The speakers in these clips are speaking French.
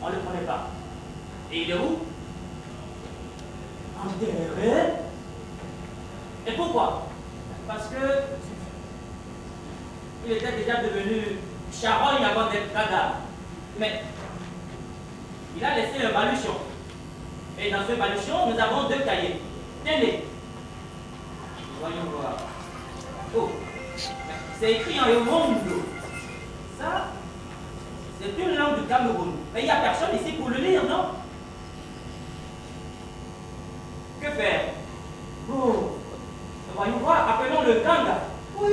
On ne le prenait pas. Et il est où? Enterré. Et pourquoi? Parce que il était déjà devenu charogne avant d'être cadavre. Mais il a laissé un baluchon. Et dans ce baluchon, nous avons 2 cahiers. Tenez. Voyons voir. Oh, c'est écrit en Ewondo. Ça, c'est une langue du Cameroun. Mais il n'y a personne ici pour le lire, non? Que faire? Oh, voyons voir, appelons le Kanga. Oui.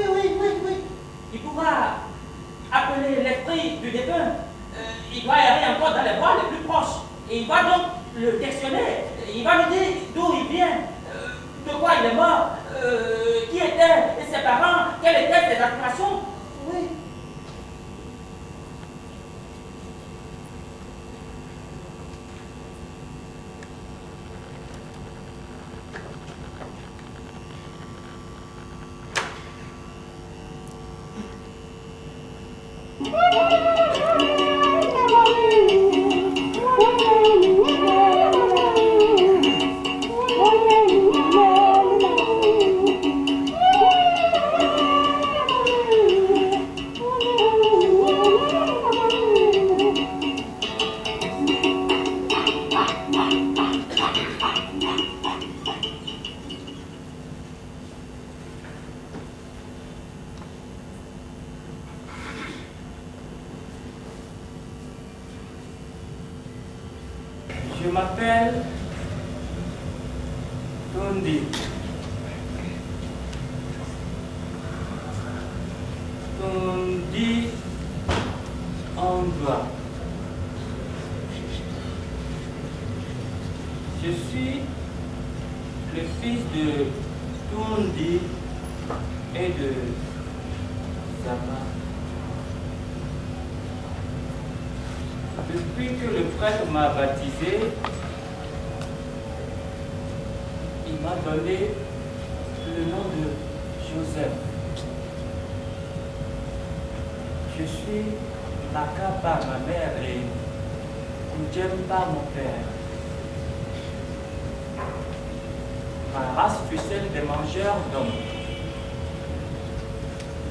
Il pourra appeler l'esprit du défunt. Il doit errer encore dans les bois les plus proches. Et il va donc le questionner. Il va lui dire d'où il vient, de quoi il est mort, qui étaient ses parents, quelles étaient ses aspirations. Oui. Je m'appelle Tondi. Tondi Andwa. Je suis le fils de Tondi et de Zama. Depuis que le prêtre m'a baptisé, il m'a donné le nom de Joseph. Je suis Naka par ma mère et Njem par mon père. Ma race fut celle des mangeurs d'hommes.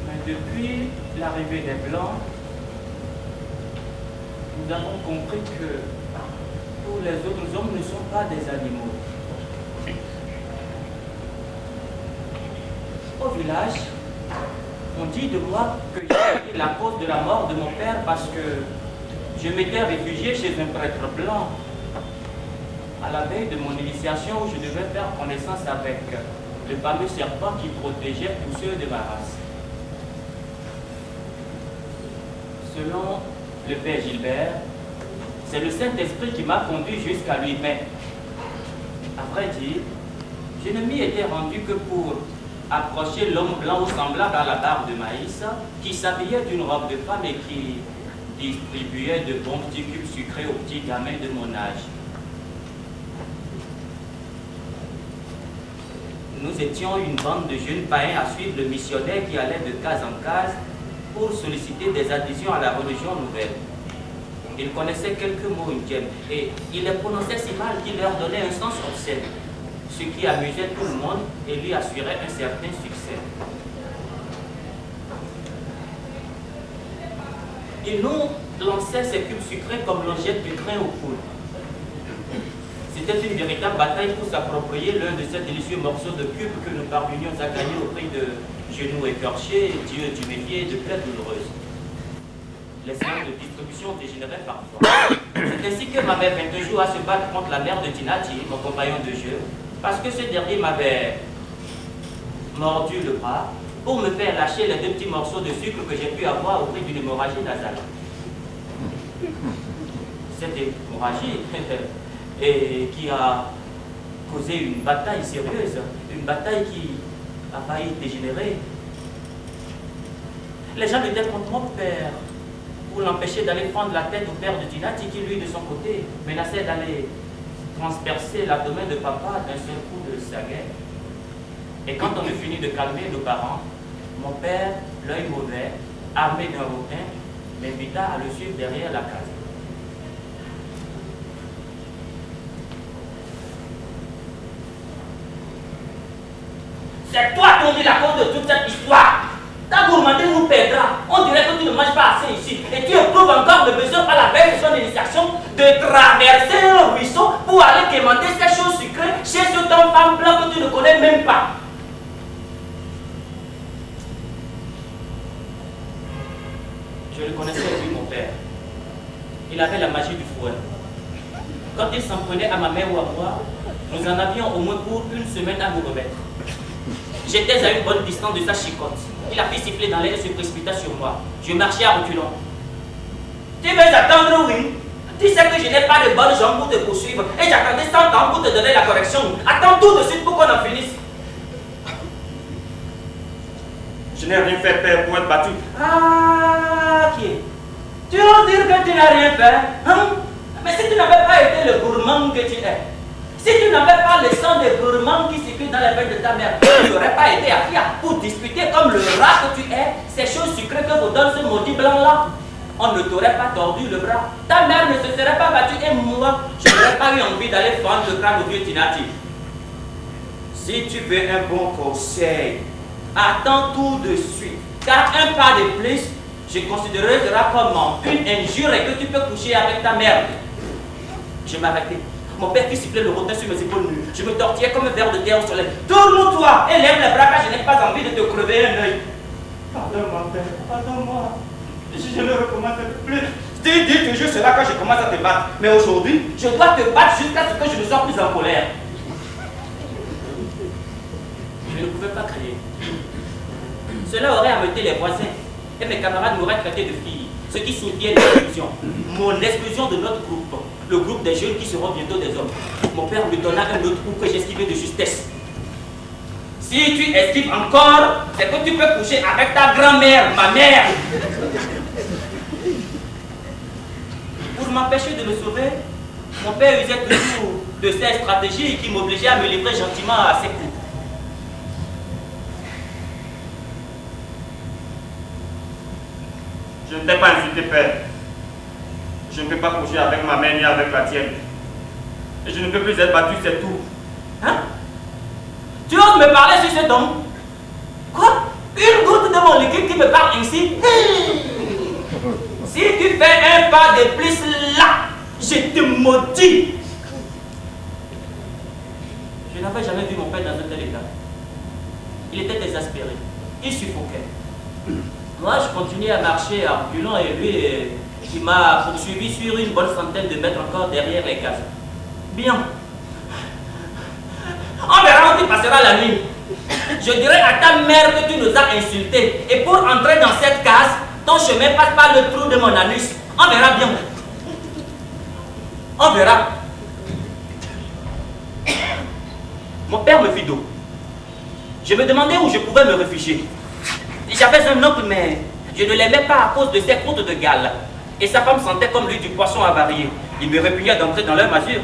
Mais depuis l'arrivée des Blancs, nous avons compris que tous les autres hommes ne sont pas des animaux. Au village, on dit de moi que j'ai été la cause de la mort de mon père parce que je m'étais réfugié chez un prêtre blanc à la veille de mon initiation où je devais faire connaissance avec le fameux serpent qui protégeait tous ceux de ma race. Selon le père Gilbert, c'est le Saint-Esprit qui m'a conduit jusqu'à lui. Mais, à vrai dire, je ne m'y étais rendu que pour approcher l'homme blanc semblable à la barbe de maïs, qui s'habillait d'une robe de femme et qui distribuait de bons petits cubes sucrés aux petits gamins de mon âge. Nous étions une bande de jeunes païens à suivre le missionnaire qui allait de case en case pour solliciter des adhésions à la religion nouvelle. Il connaissait quelques mots indien et il les prononçait si mal qu'il leur donnait un sens obscène, ce qui amusait tout le monde et lui assurait un certain succès. Il nous lançait ces cubes sucrés comme l'on jette du grain aux poules. C'était une véritable bataille pour s'approprier l'un de ces délicieux morceaux de cubes que nous parvenions à gagner au prix de genoux écorchés, d'yeux du métier et de plaies douloureuses. Les séances de distribution dégénéraient parfois. C'est ainsi que ma mère vint un jour à se battre contre la mère de Tinati, mon compagnon de jeu, parce que ce dernier m'avait mordu le bras pour me faire lâcher les 2 petits morceaux de sucre que j'ai pu avoir au prix d'une hémorragie nasale. Cette hémorragie et qui a causé une bataille sérieuse, une bataille qui a failli dégénérer. Les gens étaient contre mon père pour l'empêcher d'aller prendre la tête au père de Tinati qui, lui, de son côté, menaçait d'aller transpercer l'abdomen de papa d'un seul coup de saguet. Et quand on eut fini de calmer nos parents, mon père, l'œil mauvais, armé d'un rotin, m'invita à le suivre derrière la case. C'est toi qui as mis la cause de toute cette histoire. Ta gourmandise nous perdra. On dirait que tu ne manges pas assez ici. Et tu éprouves encore le besoin à la veille de son initiation de traverser un ruisseau pour aller quémander ces choses sucrées chez ce homme femme blanc que tu ne connais même pas. Je le connaissais, lui, mon père. Il avait la magie du fouet. Quand il s'en prenait à ma mère ou à moi, nous en avions au moins pour une semaine à nous remettre. J'étais à une bonne distance de sa chicotte. Il a fait siffler dans l'air et se précipita sur moi. Je marchais à reculons. Tu veux attendre, oui? Tu sais que je n'ai pas de bonnes jambes pour te poursuivre. Et j'attendais 100 ans pour te donner la correction. Attends tout de suite pour qu'on en finisse. Je n'ai rien fait, père, pour être battu. Ah, qui est? Tu oses dire que tu n'as rien fait, hein? Mais si tu n'avais pas été le gourmand que tu es, si tu n'avais pas le sang des gourmands qui circulent dans les veines de ta mère, tu n'aurais pas été à Fia pour disputer comme le rat que tu es ces choses sucrées que vous donne ce maudit blanc-là. On ne t'aurait pas tordu le bras. Ta mère ne se serait pas battue et moi, je n'aurais pas eu envie d'aller fendre le crâne au vieux Tinati. Si tu veux un bon conseil, attends tout de suite. Car un pas de plus, je considérerai cela comme une injure et que tu peux coucher avec ta mère. Je m'arrêtais. Mon père qui sifflait le rotin sur mes épaules nues. Je me tortillais comme un ver de terre au soleil. Tourne-toi et lève les bras car je n'ai pas envie de te crever un œil. Pardonne-moi, père, pardonne-moi. Je ne recommencerai plus. Tu dis toujours cela quand je commence à te battre. Mais aujourd'hui, je dois te battre jusqu'à ce que je ne sois plus en colère. Je ne pouvais pas crier. Cela aurait ameuté les voisins. Et mes camarades m'auraient traité de fille. Ce qui signifiait l'exclusion. Mon exclusion de notre groupe. Le groupe des jeunes qui seront bientôt des hommes. Mon père me donna un autre coup que j'esquivais de justesse. Si tu esquives encore, c'est que tu peux coucher avec ta grand-mère, ma mère. Pour m'empêcher de me sauver, mon père usait toujours de ces stratégies qui m'obligeaient à me livrer gentiment à ses coups. Je ne t'ai pas insulté, père. Je ne peux pas coucher avec ma mère ni avec la tienne. Et je ne peux plus être battu, c'est tout. Hein? Tu oses me parler sur cet homme? Quoi? Une goutte de mon liquide qui me parle ainsi? Si tu fais un pas de plus là, je te maudis. Je n'avais jamais vu mon père dans un tel état. Il était exaspéré. Il suffoquait. Moi, je continuais à marcher à reculons et lui, il m'a poursuivi sur une bonne centaine de mètres encore derrière les cases. Bien. On verra où tu passeras la nuit. Je dirai à ta mère que tu nous as insultés. Et pour entrer dans cette case, ton chemin passe par le trou de mon anus. On verra bien. On verra. Mon père me fit dos. Je me demandais où je pouvais me réfugier. J'avais un oncle, mais je ne l'aimais pas à cause de ses croûtes de gale. Et sa femme sentait comme lui du poisson avarié. Il me répugnait d'entrer dans leur masure.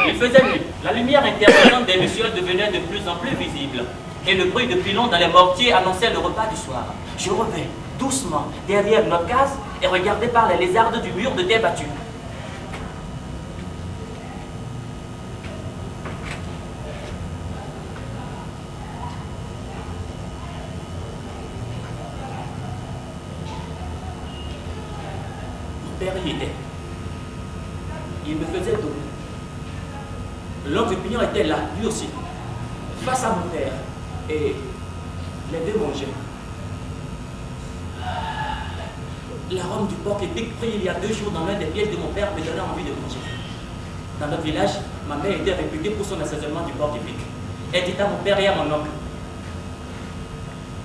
Il faisait nuit. La lumière intervenante des lucioles devenait de plus en plus visible. Et le bruit de pilons dans les mortiers annonçait le repas du soir. Je revins doucement derrière notre case et regardais par les lézardes du mur de terre battue. Mon père y était. Il me faisait dos. L'oncle Pignon était là, lui aussi, face à mon père, et les deux mangeaient. L'arôme du porc épic pris il y a 2 jours dans l'un des pièges de mon père me donnait envie de manger. Dans notre village, ma mère était réputée pour son assaisonnement du porc épic. Elle dit à mon père et à mon oncle: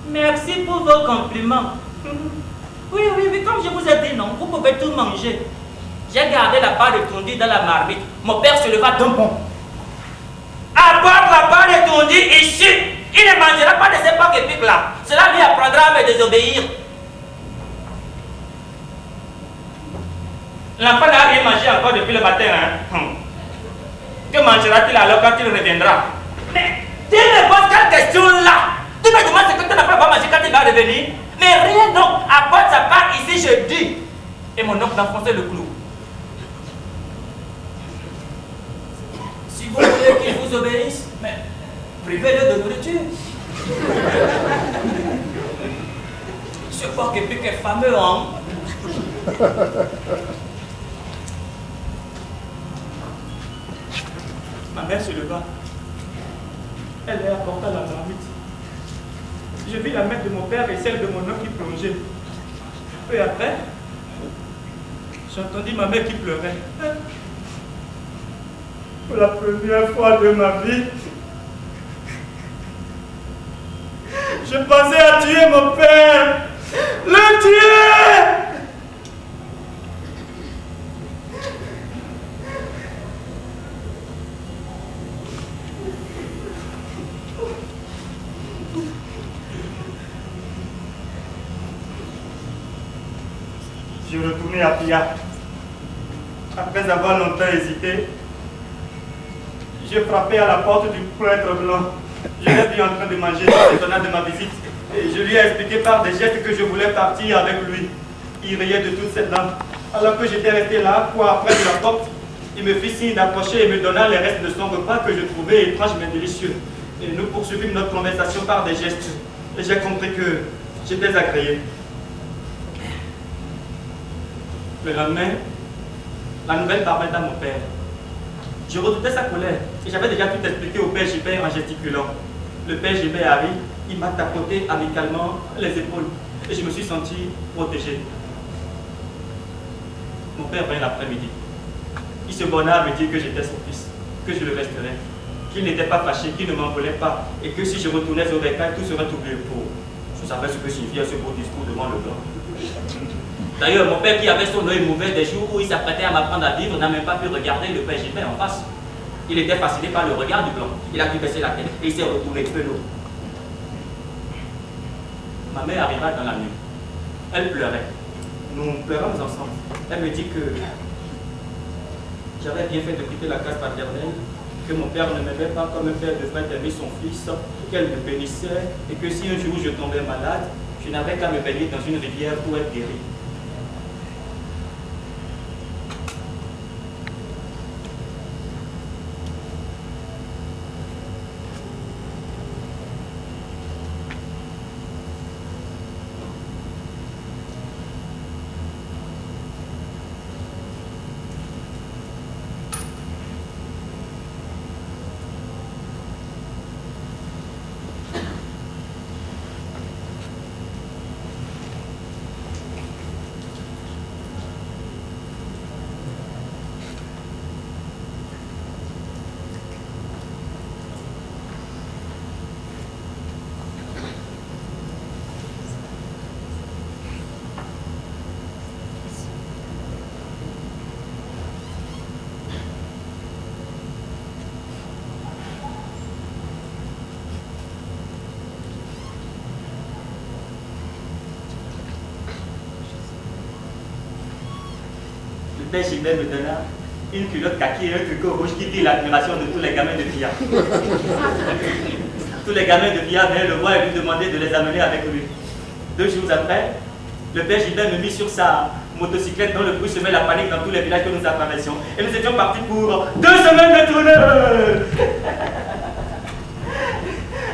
merci pour vos compliments. Oui, comme je vous ai dit, non, vous pouvez tout manger. J'ai gardé la part de tondi dans la marmite. Mon père se leva d'un bond. Apporte la part de tondi ici. Il ne mangera pas de ces porcs épics là. Cela lui apprendra à me désobéir. L'enfant n'a rien mangé encore depuis le matin. Hein? Que mangera-t-il alors quand il reviendra? Mais tu me poses quelle question là? Tu me demandes ce que ton enfant va manger quand il va revenir? Mais rien donc. Apporte sa part ici, je dis. Et mon oncle m'enfonçait le clou. Si vous voulez qu'il vous obéisse, mais Privez-le de nourriture. Je crois que plus que fameux, hein. Ma mère se leva. Elle lui apporta la marmite. Je vis la main de mon père et celle de mon oncle qui plongeaient. Peu après, j'entendis ma mère qui pleurait. Pour la première fois de ma vie, je pensais à tuer mon père. Le tuer! Je retournai à Pia. Après avoir longtemps hésité, j'ai frappé à la porte du prêtre blanc. Je l'ai vu en train de manger, s'étonnant de ma visite. Et je lui ai expliqué par des gestes que je voulais partir avec lui. Il riait de toutes ses dents. Alors que j'étais resté là, quoi, près de la porte, il me fit signe d'approcher et me donna les restes de son repas que je trouvais étrange mais délicieux. Et nous poursuivîmes notre conversation par des gestes. Et j'ai compris que j'étais agréé. Le lendemain, la nouvelle parvint à mon père. Je redoutais sa colère et j'avais déjà tout expliqué au père Gilbert en gesticulant. Le père Gilbert arrive, il m'a tapoté amicalement les épaules et je me suis senti protégé. Mon père vint l'après-midi. Il se borna à me dire que j'étais son fils, que je le resterais, qu'il n'était pas fâché, qu'il ne m'en voulait pas et que si je retournais au Bécaye, tout serait oublié pour. Je savais ce que signifiait ce beau discours devant le blanc. D'ailleurs, mon père qui avait son œil mauvais des jours où il s'apprêtait à m'apprendre à vivre n'a même pas pu regarder le père Gilbert en face. Il était fasciné par le regard du blanc. Il a dû baisser la tête et il s'est retourné penaud. Ma mère arriva dans la nuit. Elle pleurait. Nous pleurâmes ensemble. Elle me dit que j'avais bien fait de quitter la case paternelle, que mon père ne m'aimait pas comme un père devrait aimer son fils, qu'elle me bénissait et que si un jour je tombais malade, je n'avais qu'à me baigner dans une rivière pour être guéri. Le père Gilbert me donna une culotte kaki et un tricot rouge qui dit l'admiration de tous les gamins de Pia. Tous les gamins de Pia venaient le voir et lui demander de les amener avec lui. 2 jours après, le père Gilbert me mit sur sa motocyclette dont le bruit semait la panique dans tous les villages que nous traversions. Et nous étions partis pour 2 semaines de tournée.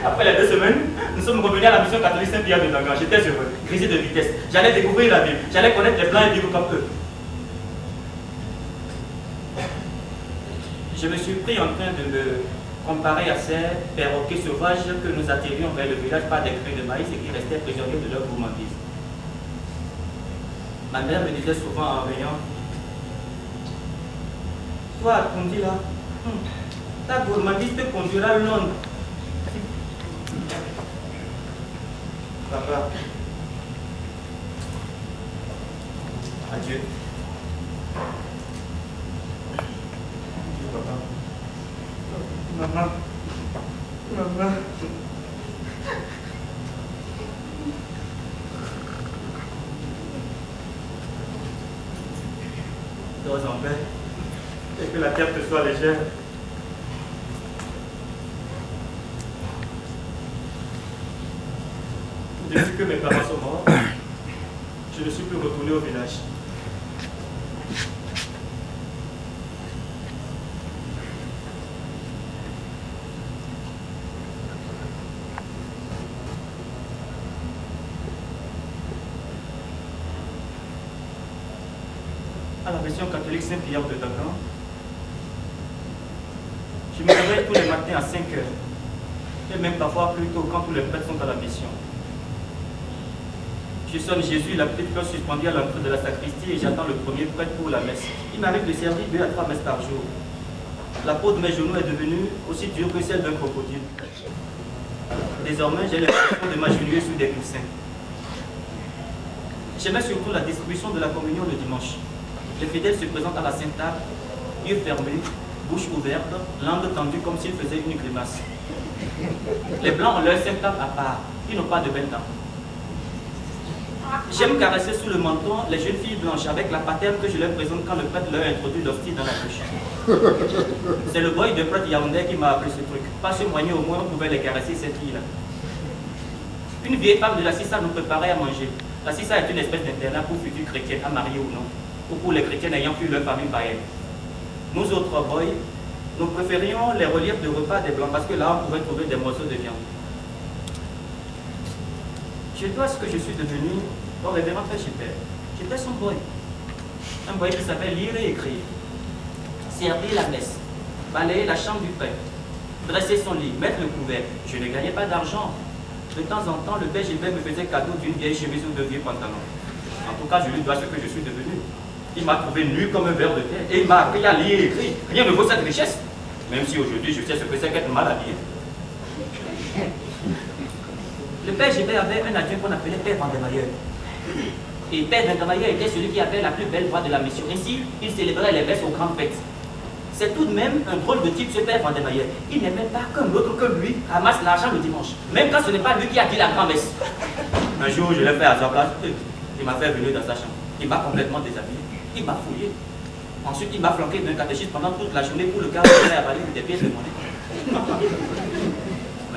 Après les 2 semaines, nous sommes revenus à la mission catholique Saint-Pierre de Dangan. J'étais heureux, grisé de vitesse. J'allais découvrir la ville, j'allais connaître les blancs et vivre comme eux. Je me suis pris en train de me comparer à ces perroquets sauvages que nous attirions vers le village par des cris de maïs et qui restaient prisonniers de leur gourmandise. Ma mère me disait souvent en riant, « Toi, Kundi là, ta gourmandise te conduira loin. » Papa, adieu. Papa. Maman. Maman. Dors en paix et que la terre te soit légère. Depuis que mes parents sont morts, je ne suis plus retourné au village. la version catholique Saint-Pierre de Dagan. Je me réveille tous les matins à 5 heures. Et même parfois plus tôt quand tous les prêtres sont à la mission. Je sonne Jésus, la petite cloche suspendue à l'entrée de la sacristie et j'attends le premier prêtre pour la messe. Il m'arrive de servir 2 à 3 messes par jour. La peau de mes genoux est devenue aussi dure que celle d'un crocodile. Désormais, j'ai l'impression de m'agenouiller sous des coussins. J'aimais surtout la distribution de la communion le dimanche. Les fidèles se présentent à la Sainte Table, yeux fermés, bouche ouverte, langue tendue comme s'ils faisaient une grimace. Les blancs ont leur Sainte Table à part, ils n'ont pas de belles dents. J'aime caresser sous le menton les jeunes filles blanches avec la paterne que je leur présente quand le prêtre leur introduit l'hostie dans la bouche. C'est le boy de prêtre Yaoundé qui m'a appris ce truc. Par ce moyen, au moins, on pouvait les caresser, cette fille-là. Une vieille femme de la Sissa nous préparait à manger. La Sissa est une espèce d'internat pour futurs chrétiens, à marier ou non, ou pour les chrétiens ayant fui leur famille païenne. Nous autres boys, nous préférions les reliefs de repas des blancs parce que là, on pouvait trouver des morceaux de viande. Je dois ce que je suis devenu au révérend Père Gilbert. J'étais son boy. Un boy qui savait lire et écrire. Servir la messe, balayer la chambre du père, dresser son lit, mettre le couvert. Je ne gagnais pas d'argent. De temps en temps, le Père Gilbert me faisait cadeau d'une vieille chemise ou de vieux pantalons. En tout cas, je lui dois ce que je suis devenu. Il m'a trouvé nu comme un ver de terre et il m'a appris à lire et écrire. Rien ne vaut cette richesse. Même si aujourd'hui, je sais ce que c'est qu'être mal habillé. Le Père Gilbert avait un adjoint qu'on appelait Père Vendemailleur. Et Père Vendemailleur était celui qui avait la plus belle voix de la mission. Ainsi, il célébrait les messes aux grandes fêtes. C'est tout de même un drôle de type, ce Père Vendemailleur. Il n'aimait pas qu'un autre que lui ramasse l'argent le dimanche, même quand ce n'est pas lui qui a dit la grand-messe. Un jour, je l'ai fait à sa place. Il m'a fait venir dans sa chambre. Il m'a complètement déshabillé. Il m'a fouillé. Ensuite, il m'a flanqué d'un catéchisme pendant toute la journée pour le cas où il a avalé des pièces de monnaie.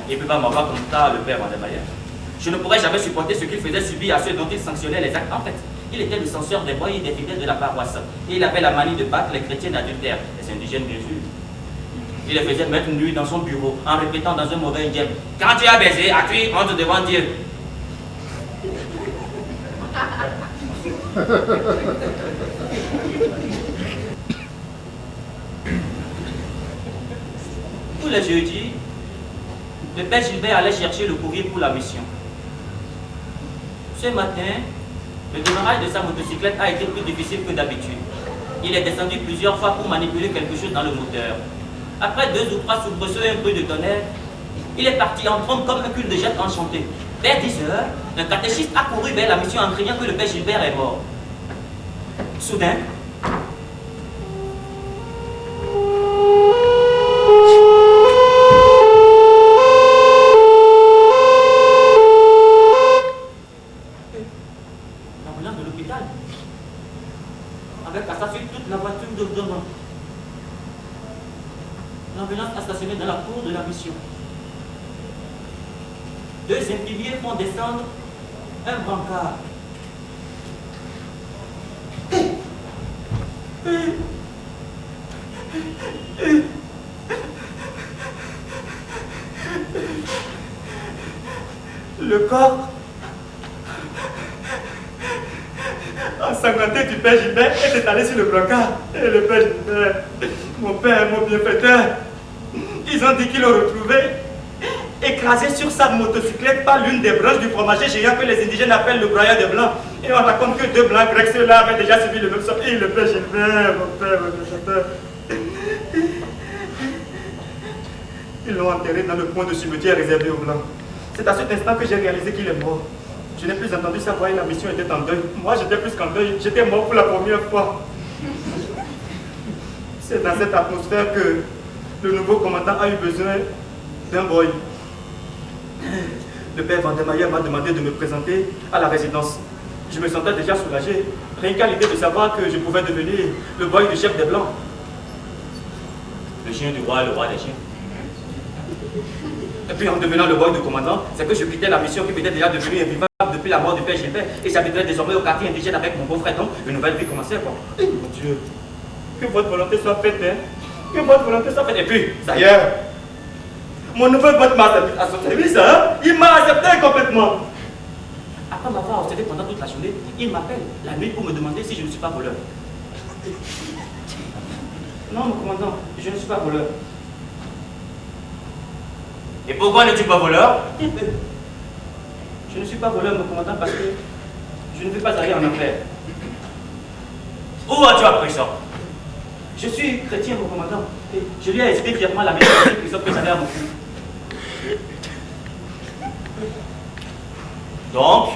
Il ne peut pas m'avoir comme ça, le Père Vendemailleur. Je ne pourrais jamais supporter ce qu'il faisait subir à ceux dont il sanctionnait les actes. En fait, il était le censeur des boys et des fidèles de la paroisse. Et il avait la manie de battre les chrétiens adultères, les indigènes bien sûr. Il les faisait mettre nuit dans son bureau en répétant dans un mauvais indien: quand tu as baisé, as-tu honte devant Dieu? Tous les jeudis, le Père Gilbert allait chercher le courrier pour la mission. Ce matin, le démarrage de sa motocyclette a été plus difficile que d'habitude. Il est descendu plusieurs fois pour manipuler quelque chose dans le moteur. Après 2 ou 3 soubresauts et un peu de tonnerre, il est parti en trompe comme un cul de jet enchanté. Vers 10 heures, un catéchiste a couru vers la mission en criant que le Père Gilbert est mort. Soudain, l'ambulance de l'hôpital, avec à sa suite toute la voiture d'ordonnance. L'ambulance a stationné dans la cour de la mission. 2 infirmiers font descendre un brancard. Le corps ensanglanté du Père Gilbert est étalé sur le brancard. Et le Père Gilbert, mon père, mon bienfaiteur, ils ont dit qu'ils l'ont retrouvé écrasé sur sa motocyclette par l'une des branches du fromager géant que les indigènes appellent le broyeur des blancs. Et on raconte que 2 blancs grecs, ceux-là avaient déjà subi le même sort. Et le Père Gilbert, mon père, mon bienfaiteur, ils l'ont enterré dans le point de cimetière réservé aux blancs. C'est à cet instant que j'ai réalisé qu'il est mort. Je n'ai plus entendu sa voix et la mission était en deuil. Moi, j'étais plus qu'en deuil. J'étais mort pour la première fois. C'est dans cette atmosphère que le nouveau commandant a eu besoin d'un boy. Le Père Vendemailleur m'a demandé de me présenter à la résidence. Je me sentais déjà soulagé, rien qu'à l'idée de savoir que je pouvais devenir le boy du chef des Blancs. Le chien du roi, le roi des chiens. Et puis en devenant le boy du commandant, c'est que je quittais la mission qui m'était déjà devenue invivable depuis la mort du Père Gilbert et j'habiterais désormais au quartier indigène avec mon beau-frère. Donc une nouvelle vie commençait quoi. Mon Dieu, que votre volonté soit faite, hein? Que votre volonté soit faite. Et puis, d'ailleurs, mon nouveau pote m'a accepté à son service, hein? Il m'a accepté complètement. Après m'avoir observé pendant toute la journée, il m'appelle la nuit pour me demander si je ne suis pas voleur. Non, mon commandant, je ne suis pas voleur. Et pourquoi n'es-tu pas voleur? Je ne suis pas voleur, mon commandant, parce que je ne veux pas aller en enfer. Où as-tu appris ça? Je suis chrétien, mon commandant. Et je lui ai expliqué clairement la méthode que j'avais à mon fils. Donc,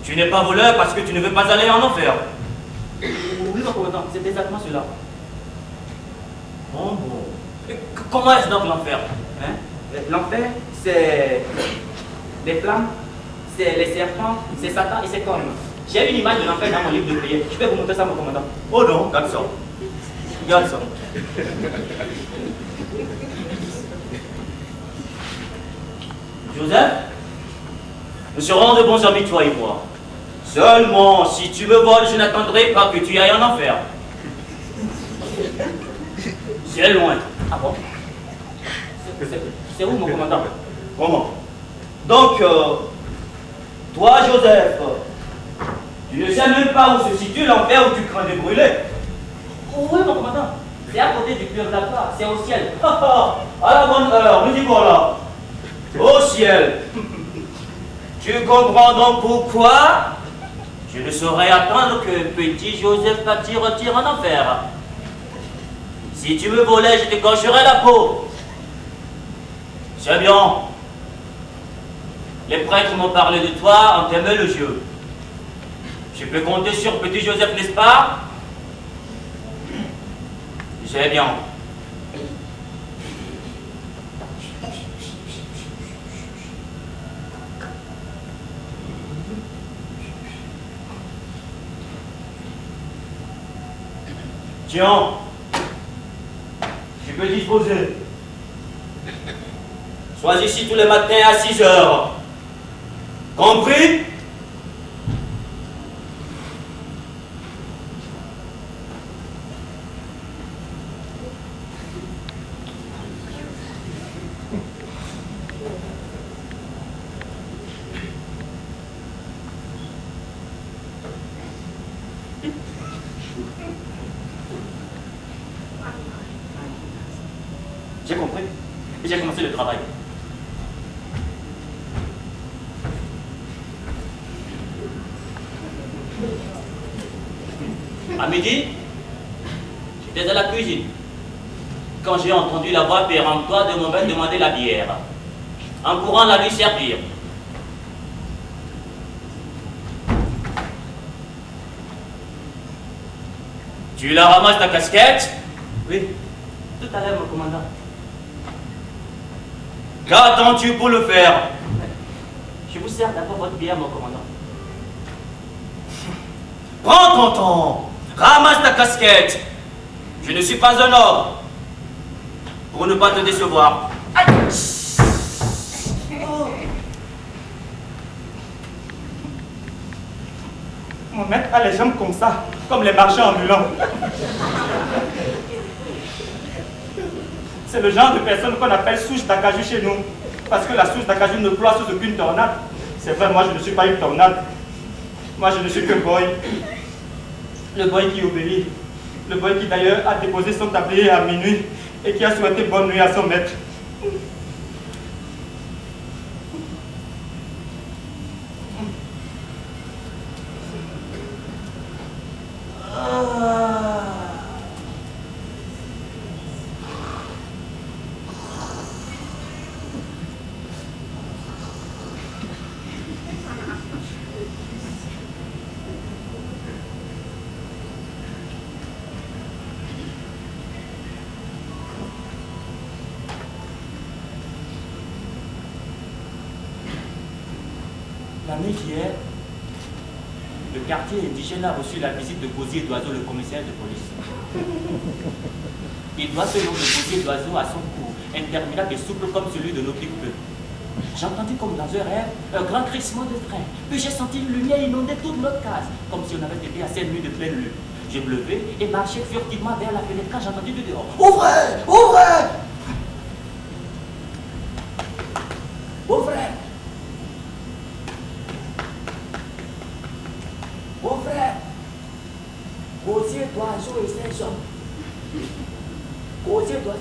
tu n'es pas voleur parce que tu ne veux pas aller en enfer. Oui, mon commandant, c'est exactement cela. Bon. Et comment est-ce donc l'enfer? Hein? L'enfer, c'est les flammes, c'est les serpents, c'est Satan et c'est cornes. J'ai une image de l'enfer dans mon livre de prière. Je vais vous montrer ça, mon commandant. Oh non, garde ça. Garde ça. Joseph, nous serons de bons amis, toi et moi. Seulement, si tu me voles, je n'attendrai pas que tu ailles en enfer. C'est loin. Ah bon? C'est où, mon commandant? Comment? Donc, toi, Joseph, tu ne sais même pas où se situe l'enfer où tu crains de brûler. Oui, mon commandant. C'est à côté du purgatoire, c'est au ciel. À la bonne heure, nous y voilà. Au ciel. Tu comprends donc pourquoi je ne saurais attendre que petit Joseph Paty retire en enfer. Si tu me volais, je te gâcherais la peau. C'est bien. Les prêtres m'ont parlé de toi, on t'aimait le jeu. Je peux compter sur petit Joseph, n'est-ce pas? C'est bien. Tiens, tu peux disposer. Sois ici tous les matins à 6 heures. Compris? J'ai compris. Et j'ai commencé le travail. À midi, j'étais à la cuisine. Quand j'ai entendu la voix péremptoire de mon père demander la bière, en courant la lui servir. Tu la ramasses ta casquette? Oui, tout à l'heure, mon commandant. Qu'attends-tu pour le faire? Je vous sers d'abord votre bière, mon commandant. Prends ton temps, ramasse ta casquette. Je ne suis pas un homme pour ne pas te décevoir. Aïe! Mon maître a les jambes comme ça, comme les marchands ambulants. C'est le genre de personne qu'on appelle souche d'acajou chez nous. Parce que la souche d'acajou ne ploie sous aucune tornade. C'est vrai, moi je ne suis pas une tornade. Moi je ne suis qu'un boy. Le boy qui obéit. Le boy qui d'ailleurs a déposé son tablier à minuit et qui a souhaité bonne nuit à son maître. La nuit d'hier, le quartier indigène a reçu la visite de Gosier d'Oiseau, le commissaire de police. Il doit ce nom de Gosier d'Oiseau à son cou, interminable et souple comme celui de notre peuple. J'ai entendu comme dans un rêve un grand crissement de frein, puis j'ai senti une lumière inonder toute notre case, comme si on avait été à cette nuit de pleine lune. Je me levai et marchai furtivement vers la fenêtre quand j'ai entendu de dehors: Ouvrez! Ouvrez! Ouvrez! Ouvrez! et 16 hommes. Gosier d'oiseau.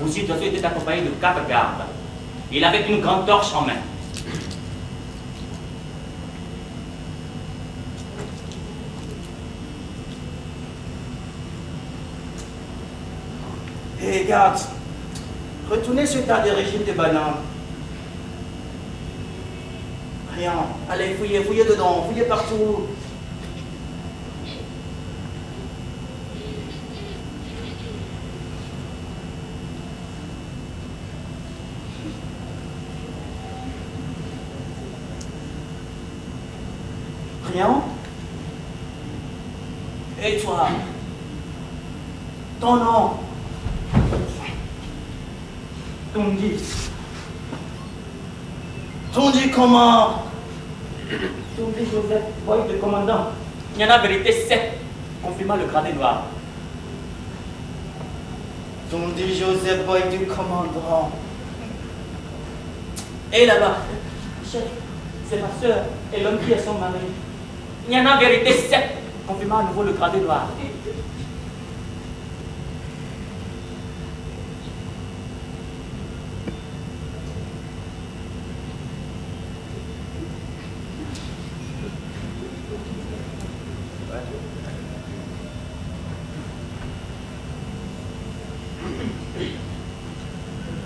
Gosier d'oiseau était accompagné de 4 gardes. Il avait une grande torche en main. Hé, garde, retournez sur tas de régime de bananes. Rien. Allez, fouillez, fouillez dedans, fouillez partout. Rien. Et toi? Ton nom? Ton dit comment? Ton dit Joseph, boy de commandant. Il y en a en vérité 7, confirmant le gradé noir. Ton dit Joseph, boy du commandant. Et là-bas, chef, c'est ma soeur et l'homme qui est son mari. Il y en a en vérité 7, confirmant à nouveau le gradé noir.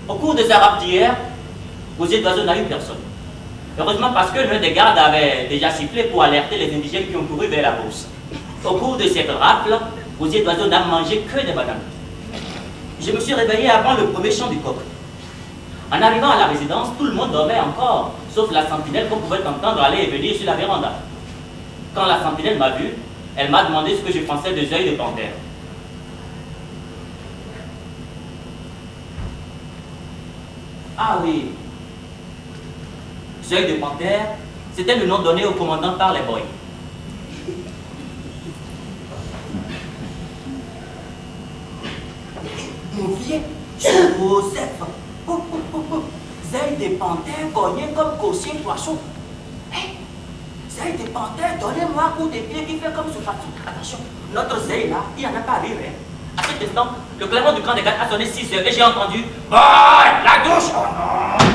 Au cours de sa rafle d'hier, Gosier d'oiseau n'a eu personne. Heureusement parce que l'un des gardes avait déjà sifflé pour alerter les indigènes qui ont couru vers la bourse. Au cours de cette rafle, Gosier d'oiseau n'a mangé que des bananes. Je me suis réveillé avant le premier chant du coq. En arrivant à la résidence, tout le monde dormait encore, sauf la sentinelle qu'on pouvait entendre aller et venir sur la véranda. Quand la sentinelle m'a vu, elle m'a demandé ce que je pensais des œils de panthère. Ah oui, œil de panthère, c'était le nom donné au commandant par les boys. Mon vieux, Joseph. Zèle des panthères cogné comme Gosier poisson. Hé, Zèle des panthères, donnez-moi un coup de pied qui fait comme ce partout. Attention, notre Zèle là, il n'y en a pas à rire. À cet instant, le clairon du camp des gardes a sonné 6 heures et j'ai entendu « Boy, la douche !» Oh non.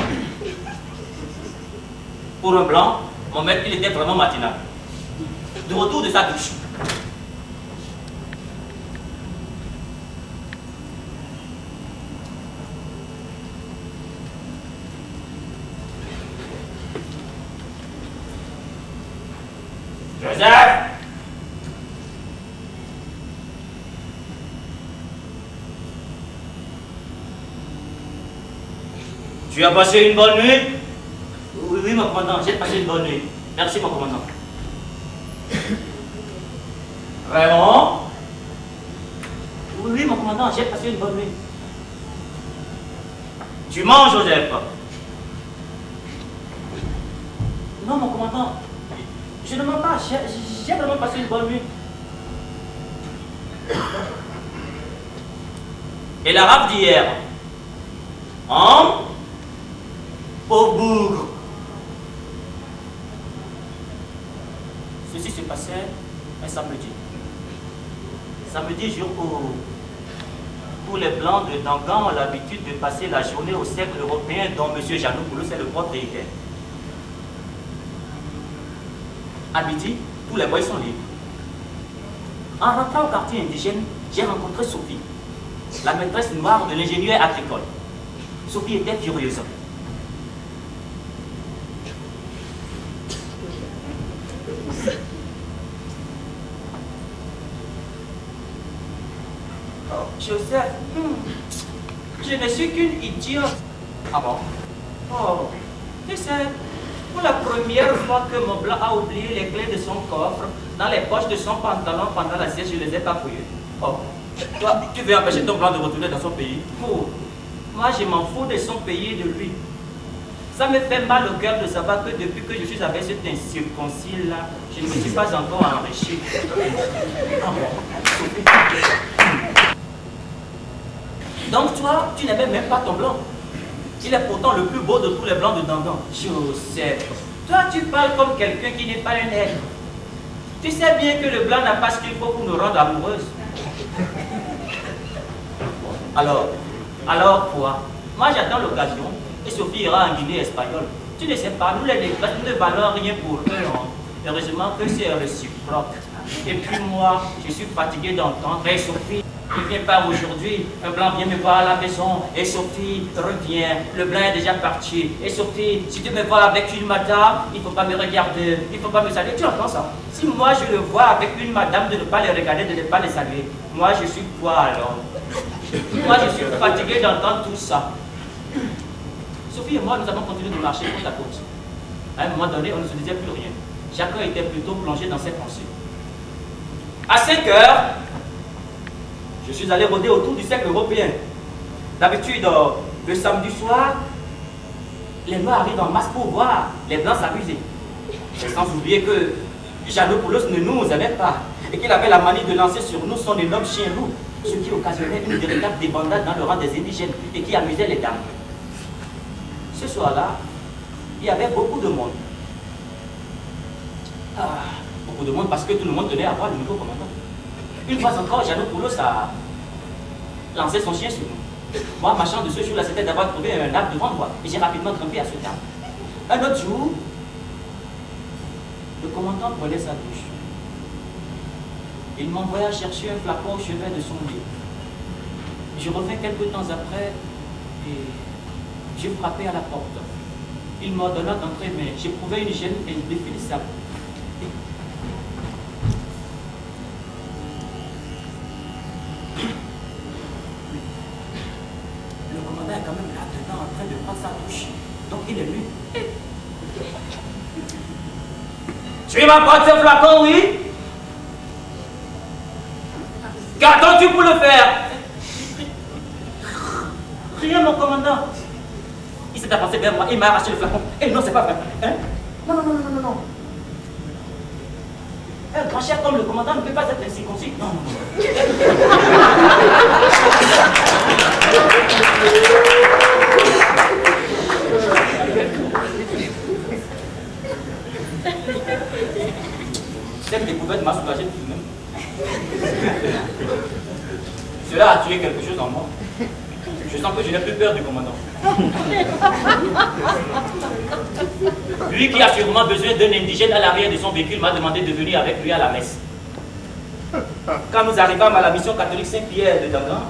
Pour un blanc, mon maître, il était vraiment matinal. De retour de sa douche. Joseph! Tu as passé une bonne nuit? Oui, oui, mon commandant, j'ai passé une bonne nuit. Merci, mon commandant. Vraiment? Oui, oui, mon commandant, j'ai passé une bonne nuit. Tu manges, Joseph? Non, mon commandant, je ne mens pas, j'ai vraiment passé une bonne nuit. Et la rafle d'hier? Hein? Pauvre bougre! Ceci se passait un samedi. Samedi, jour où tous les blancs de Dangan ont l'habitude de passer la journée au cercle européen dont M. Janoukoulou est le propriétaire. À midi, tous les boys sont libres. En rentrant au quartier indigène, j'ai rencontré Sophie, la maîtresse noire de l'ingénieur agricole. Sophie était furieuse. Oh, Joseph, je ne suis qu'une idiote. Ah bon? Oh, tu sais, pour la première fois que mon blanc a oublié les clés de son coffre dans les poches de son pantalon pendant la sieste, je ne les ai pas fouillées. Oh, toi, tu veux empêcher ton blanc de retourner dans son pays? Oh, moi, je m'en fous de son pays et de lui. Ça me fait mal au cœur de savoir que depuis que je suis avec cet incirconcis-là, je ne me suis pas encore enrichi. Ah bon. Donc toi, tu n'aimais même pas ton blanc. Il est pourtant le plus beau de tous les blancs de Dandan. Joseph, toi tu parles comme quelqu'un qui n'est pas un être. Tu sais bien que le blanc n'a pas ce qu'il faut pour nous rendre amoureuses. Alors quoi? Moi j'attends l'occasion et Sophie ira en Guinée espagnole. Tu ne sais pas, nous les négresses, nous ne valons rien pour eux. Hein. Heureusement que c'est réciproque. Et puis moi, je suis fatigué d'entendre. Et Sophie, ne viens pas aujourd'hui. Un blanc vient me voir à la maison. Et Sophie, reviens. Le blanc est déjà parti. Et Sophie, si tu me vois avec une madame, il ne faut pas me regarder. Il ne faut pas me saluer. Tu entends ça? Si moi je le vois avec une madame, de ne pas les regarder, de ne pas les saluer. Moi je suis quoi alors? Moi je suis fatigué d'entendre tout ça. Sophie et moi, nous avons continué de marcher côte à côte. À un moment donné, on ne se disait plus rien. Chacun était plutôt plongé dans ses pensées. À 5 heures, je suis allé rôder autour du cercle européen. D'habitude, le samedi soir, les Noirs arrivent en masse pour voir les Blancs s'amuser. Sans oublier que Janopoulos ne nous aimait pas et qu'il avait la manie de lancer sur nous son énorme chien loup, ce qui occasionnait une véritable débandade dans le rang des indigènes et qui amusait les dames. Ce soir-là, il y avait beaucoup de monde. Beaucoup de monde parce que tout le monde tenait à voir le nouveau commandant. Une fois encore, Janopoulos a lancé son chien sur nous. Moi, ma chance de ce jour-là, c'était d'avoir trouvé un arbre devant moi et j'ai rapidement grimpé à ce arbre. Un autre jour, le commandant prenait sa douche. Il m'envoya chercher un flacon au chevet de son lit. Je revins quelques temps après et j'ai frappé à la porte. Il m'ordonna d'entrer, mais j'éprouvais une gêne indéfinissable. Le commandant est quand même là-dedans en train de prendre sa douche. Donc il est nu. Tu m'apportes ce flacon, oui? Qu'attends-tu pour le faire? Rien, mon commandant. Il s'est avancé vers moi, il m'a arraché le flacon. Et non, c'est pas vrai. Hein? Non. Un grand chef comme le commandant ne peut pas être incirconcis. Non. Cette découverte m'a soulagé tout de même. Cela a tué quelque chose en moi. Je sens que je n'ai plus peur du commandant. Lui qui a sûrement besoin d'un indigène à l'arrière de son véhicule m'a demandé de venir avec lui à la messe. Quand nous arrivâmes à la mission catholique Saint-Pierre de Dangan,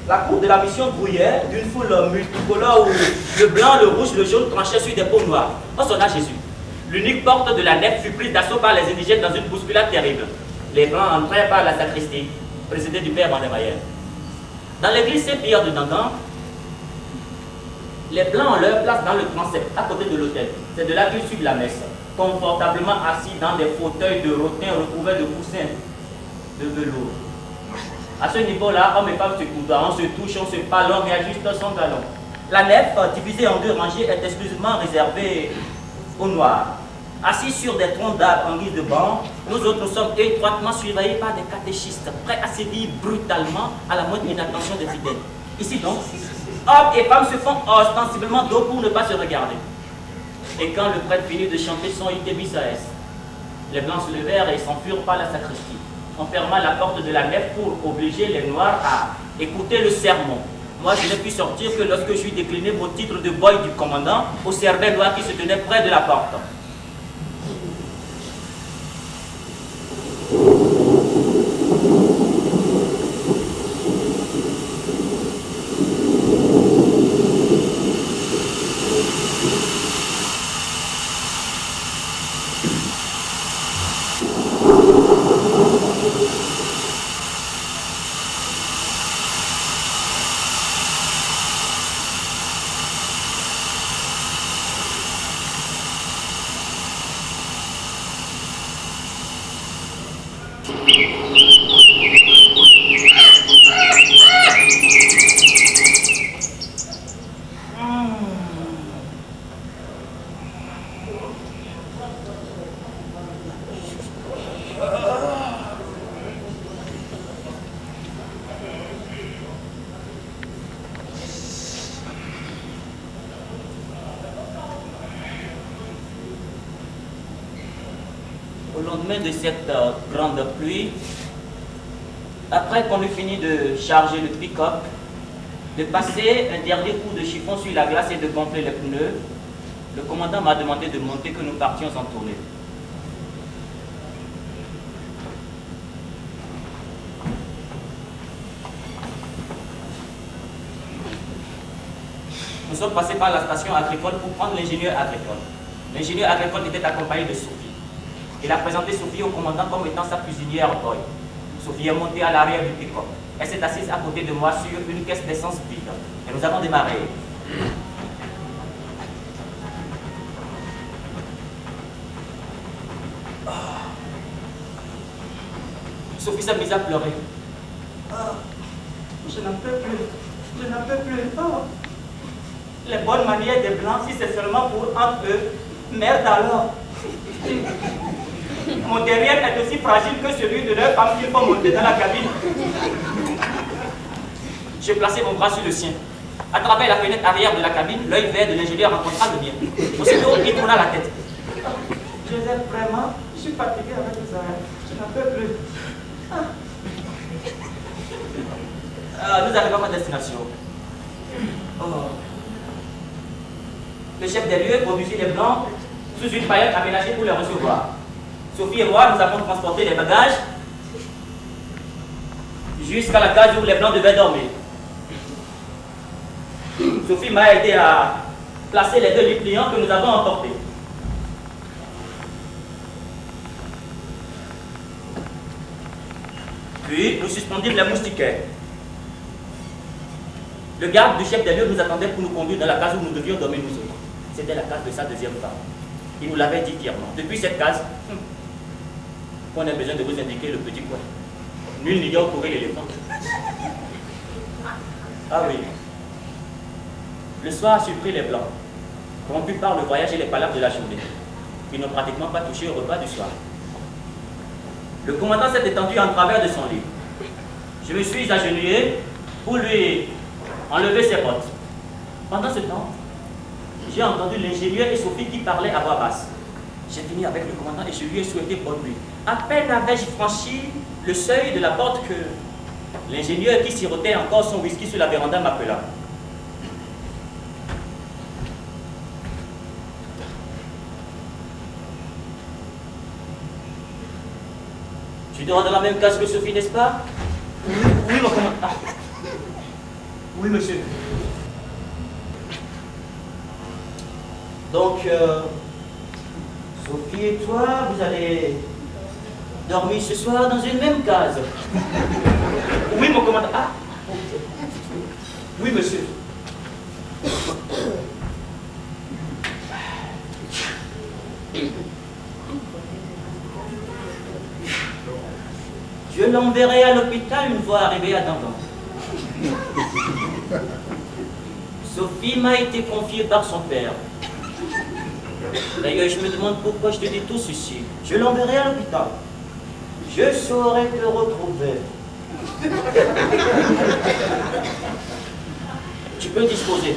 la cour de la mission grouillait d'une foule multicolore où le blanc, le rouge, le jaune tranchaient sur des peaux noires. On sonna Jésus. L'unique porte de la nef fut prise d'assaut par les indigènes dans une bousculade terrible. Les blancs entrèrent par la sacristie, présidée du père Vandemayer. Dans l'église Saint-Pierre de Dangan, les blancs ont leur place dans le transept, à côté de l'autel. C'est de là qu'ils suivent la messe, confortablement assis dans des fauteuils de rotin recouverts de coussins de velours. À ce niveau-là, hommes et femmes se coudent, on se touche, on se parle, on réajuste son galon. La nef, divisée en deux rangées, est exclusivement réservée aux noirs. Assis sur des troncs d'arbres en guise de banc, nous autres sommes étroitement surveillés par des catéchistes, prêts à sévir brutalement à la moindre inattention des fidèles. Ici donc, hommes et femmes se font ostensiblement dos pour ne pas se regarder. Et quand le prêtre finit de chanter son Ite Misaes, les blancs se levèrent et s'enfuirent par la sacristie. On ferma la porte de la nef pour obliger les noirs à écouter le sermon. Moi, je n'ai pu sortir que lorsque je lui décliné mon titre de boy du commandant au cerveau noir qui se tenait près de la porte. Au lendemain de cette grande pluie, après qu'on eut fini de charger le pick-up, de passer un dernier coup de chiffon sur la glace et de gonfler les pneus, le commandant m'a demandé de monter que nous partions en tournée. Nous sommes passés par la station agricole pour prendre l'ingénieur agricole. L'ingénieur agricole était accompagné de Sophie. Il a présenté Sophie au commandant comme étant sa cuisinière boy. Sophie est montée à l'arrière du pick-up. Elle s'est assise à côté de moi sur une caisse d'essence vide. Et nous avons démarré. Sophie s'est mise à pleurer. Je n'en peux plus. Je n'en peux plus. Les bonnes manières des Blancs, si c'est seulement pour entre eux, merde alors. Mon derrière est aussi fragile que celui de leur femme qu'il faut monter dans la cabine. J'ai placé mon bras sur le sien. À travers la fenêtre arrière de la cabine, l'œil vert de l'ingénieur rencontra le mien. Aussitôt, il tourna la tête. Joseph, vraiment, je suis fatigué avec ça. Je n'en peux plus. Nous arrivons à ma destination. Le chef des lieux conduisit les Blancs sous une paillette aménagée pour les recevoir. Sophie et moi, nous avons transporté les bagages jusqu'à la case où les Blancs devaient dormir. Sophie m'a aidé à placer les 2 lits pliants que nous avons emportés. Puis, nous suspendîmes les moustiquaires. Le garde du chef des lieux nous attendait pour nous conduire dans la case où nous devions dormir nous autres. C'était la case de sa deuxième femme. Il nous l'avait dit fièrement. Depuis cette case, on a besoin de vous indiquer le petit coin. Nul n'ignore courir l'éléphant. Ah oui. Le soir a surpris les Blancs, rompus par le voyage et les palabres de la journée. Ils n'ont pratiquement pas touché au repas du soir. Le commandant s'est étendu en travers de son lit. Je me suis agenouillé pour lui enlever ses bottes. Pendant ce temps, j'ai entendu l'ingénieur et Sophie qui parlaient à voix basse. J'ai fini avec le commandant et je lui ai souhaité bonne nuit. À peine avais-je franchi le seuil de la porte que l'ingénieur qui sirotait encore son whisky sur la véranda m'appela. Tu dors dans la même case que Sophie, n'est-ce pas? Oui, mon commandant. Ah. Oui, monsieur. Donc, Sophie et toi, vous allez dormir ce soir dans une même case. Oui, mon commandant. Ah. Oui, monsieur. Je l'enverrai à l'hôpital une fois arrivé à Dandan. Sophie m'a été confiée par son père. D'ailleurs, je me demande pourquoi je te dis tout ceci. Je l'enverrai à l'hôpital. Je saurai te retrouver. Tu peux disposer.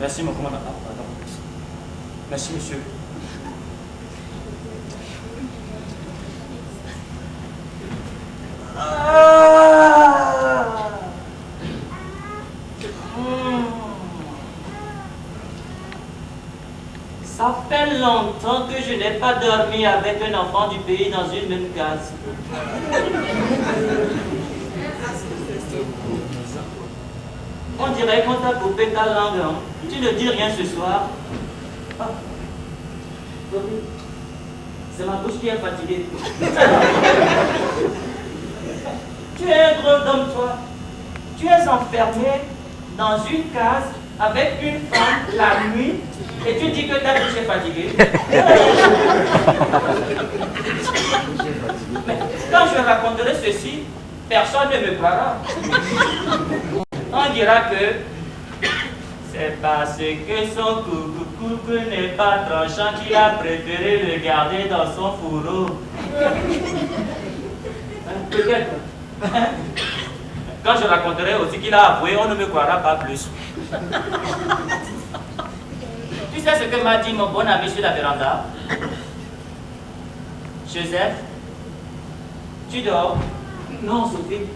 Merci, mon commandant. Ah, pardon. Merci, monsieur. Ça fait longtemps que je n'ai pas dormi avec un enfant du pays dans une même case. On dirait qu'on t'a coupé ta langue. Hein. Tu ne dis rien ce soir. Ah. C'est ma bouche qui est fatiguée. Tu es un gros d'homme, toi. Tu es enfermé dans une case avec une femme la nuit et tu dis que ta bouche est fatiguée. Mais quand je raconterai ceci, personne ne me croira. On dira que c'est parce que son coucou n'est pas tranchant qu'il a préféré le garder dans son fourreau. Peut-être. Quand je raconterai aussi qu'il a avoué, on ne me croira pas plus. Tu sais ce que m'a dit mon bon ami sur la véranda? Joseph, tu dors? Non, Sophie,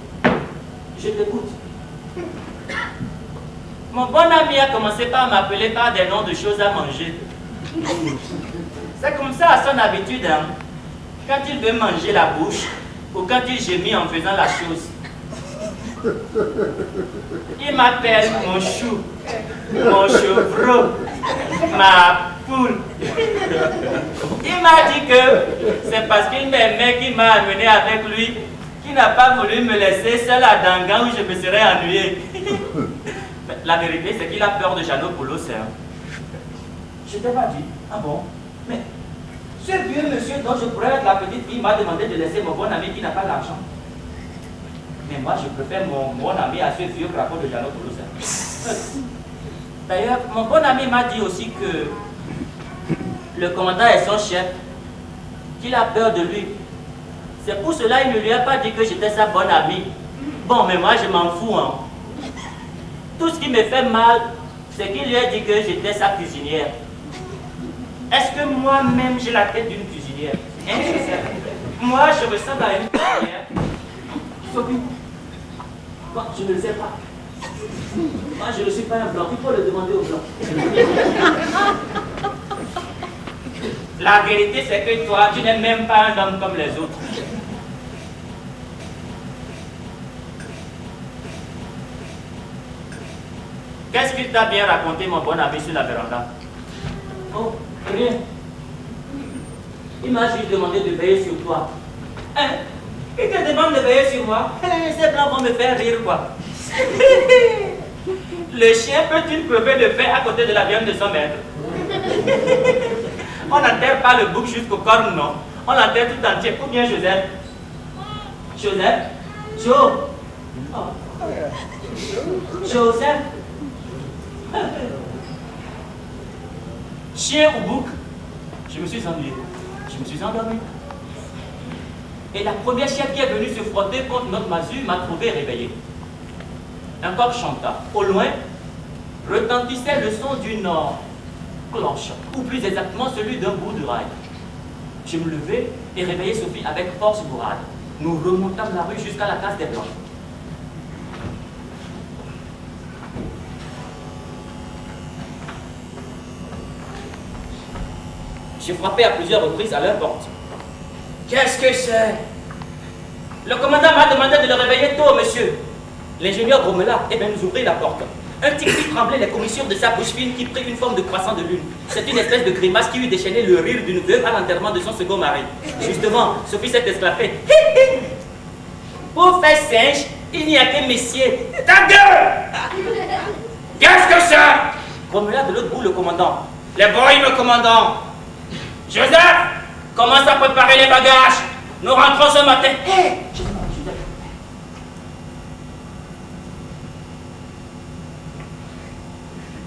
je t'écoute. Mon bon ami a commencé par m'appeler par des noms de choses à manger. C'est comme ça à son habitude, hein? Quand il veut manger la bouche, ou quand il gémit en faisant la chose. Il m'appelle mon chou, mon chevreau, ma poule. Il m'a dit que c'est parce qu'il m'aimait qu'il m'a amené avec lui, qu'il n'a pas voulu me laisser seul à Dangan où je me serais ennuyé. La vérité, c'est qu'il a peur de Janopoulos. Je t'ai pas dit. Ah bon? Mais ce vieux monsieur dont je pourrais être la petite fille m'a demandé de laisser mon bon ami qui n'a pas d'argent. Mais moi, je préfère mon bon ami à ce vieux crapaud de Janopoulos. D'ailleurs, mon bon ami m'a dit aussi que le commandant est son chef, qu'il a peur de lui. C'est pour cela qu'il ne lui a pas dit que j'étais sa bonne amie. Bon, mais moi, je m'en fous. Hein. Tout ce qui me fait mal, c'est qu'il lui a dit que j'étais sa cuisinière. Est-ce que moi-même, j'ai la tête d'une cuisinière? Hein, moi, je ressemble à une cuisinière. Sophie, bon, je ne le sais pas. Moi, je ne suis pas un blanc. Il faut le demander aux blancs. La vérité, c'est que toi, tu n'es même pas un homme comme les autres. Qu'est-ce qu'il t'a bien raconté, mon bon ami, sur la véranda? Oh, rien. Il m'a juste demandé de veiller sur toi. Hein? Il te demande de veiller sur moi? Ces blancs vont me faire rire, quoi. Le chien peut-il crever de faim à côté de la viande de son maître? On n'enterre pas le bouc jusqu'au corps, non. On l'enterre tout entier. Ou bien Joseph? Joseph? Joe? Oh. Joseph? Chien ou bouc? Je me suis ennuyé. Je me suis endormi. Et la première chienne qui est venue se frotter contre notre masure m'a trouvé réveillé. Un coq chanta. Au loin, retentissait le son d'une cloche, ou plus exactement celui d'un bout de rail. Je me levai et réveillai Sophie avec force bourrade. Nous remontâmes la rue jusqu'à la case des Blancs. J'ai frappé à plusieurs reprises à leur porte. Qu'est-ce que c'est? Le commandant m'a demandé de le réveiller tôt, monsieur. L'ingénieur grommela et bien nous ouvrit la porte. Un tic tremblait les commissures de sa bouche fine qui prit une forme de croissant de lune. C'est une espèce de grimace qui eut déchaîné le rire d'une veuve à l'enterrement de son second mari. Justement, Sophie s'est esclaffée. Pour faire singe, il n'y a que messieurs. Ta gueule! Qu'est-ce que c'est? Grommela de l'autre bout le commandant. Les boys, le commandant. Joseph, commence à préparer les bagages. Nous rentrons ce matin. Hé!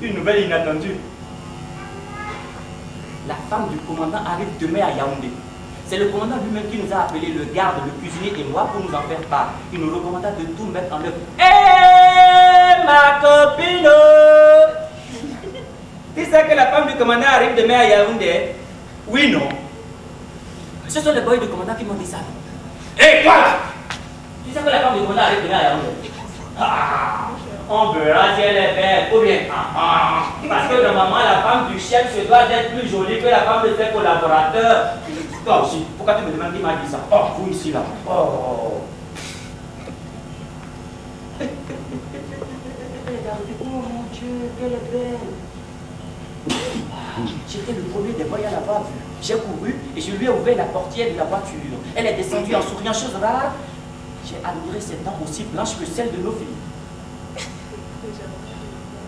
Une nouvelle inattendue. La femme du commandant arrive demain à Yaoundé. C'est le commandant lui-même qui nous a appelé, le garde, le cuisinier et moi pour nous en faire part. Il nous recommanda de tout mettre en œuvre. Hé, ma copine! Tu sais que la femme du commandant arrive demain à Yaoundé? Oui, non. Ce sont les boys du commandant qui m'ont dit ça. Hé, toi! Tu sais que la femme du commandant arrive demain à Yaoundé? Ah! On verra si elle est belle ou bien. Parce que normalement, la femme du chef se doit d'être plus jolie que la femme de ses collaborateurs. Toi aussi, pourquoi tu me demandes qui m'a dit ça? Oh, vous ici là. Oh. Regardez, oh mon Dieu, qu'elle est belle. J'étais le premier des boys à l'avoir vue. J'ai couru et je lui ai ouvert la portière de la voiture. Elle est descendue en souriant, chose rare. J'ai admiré ses dents aussi blanches que celles de nos filles.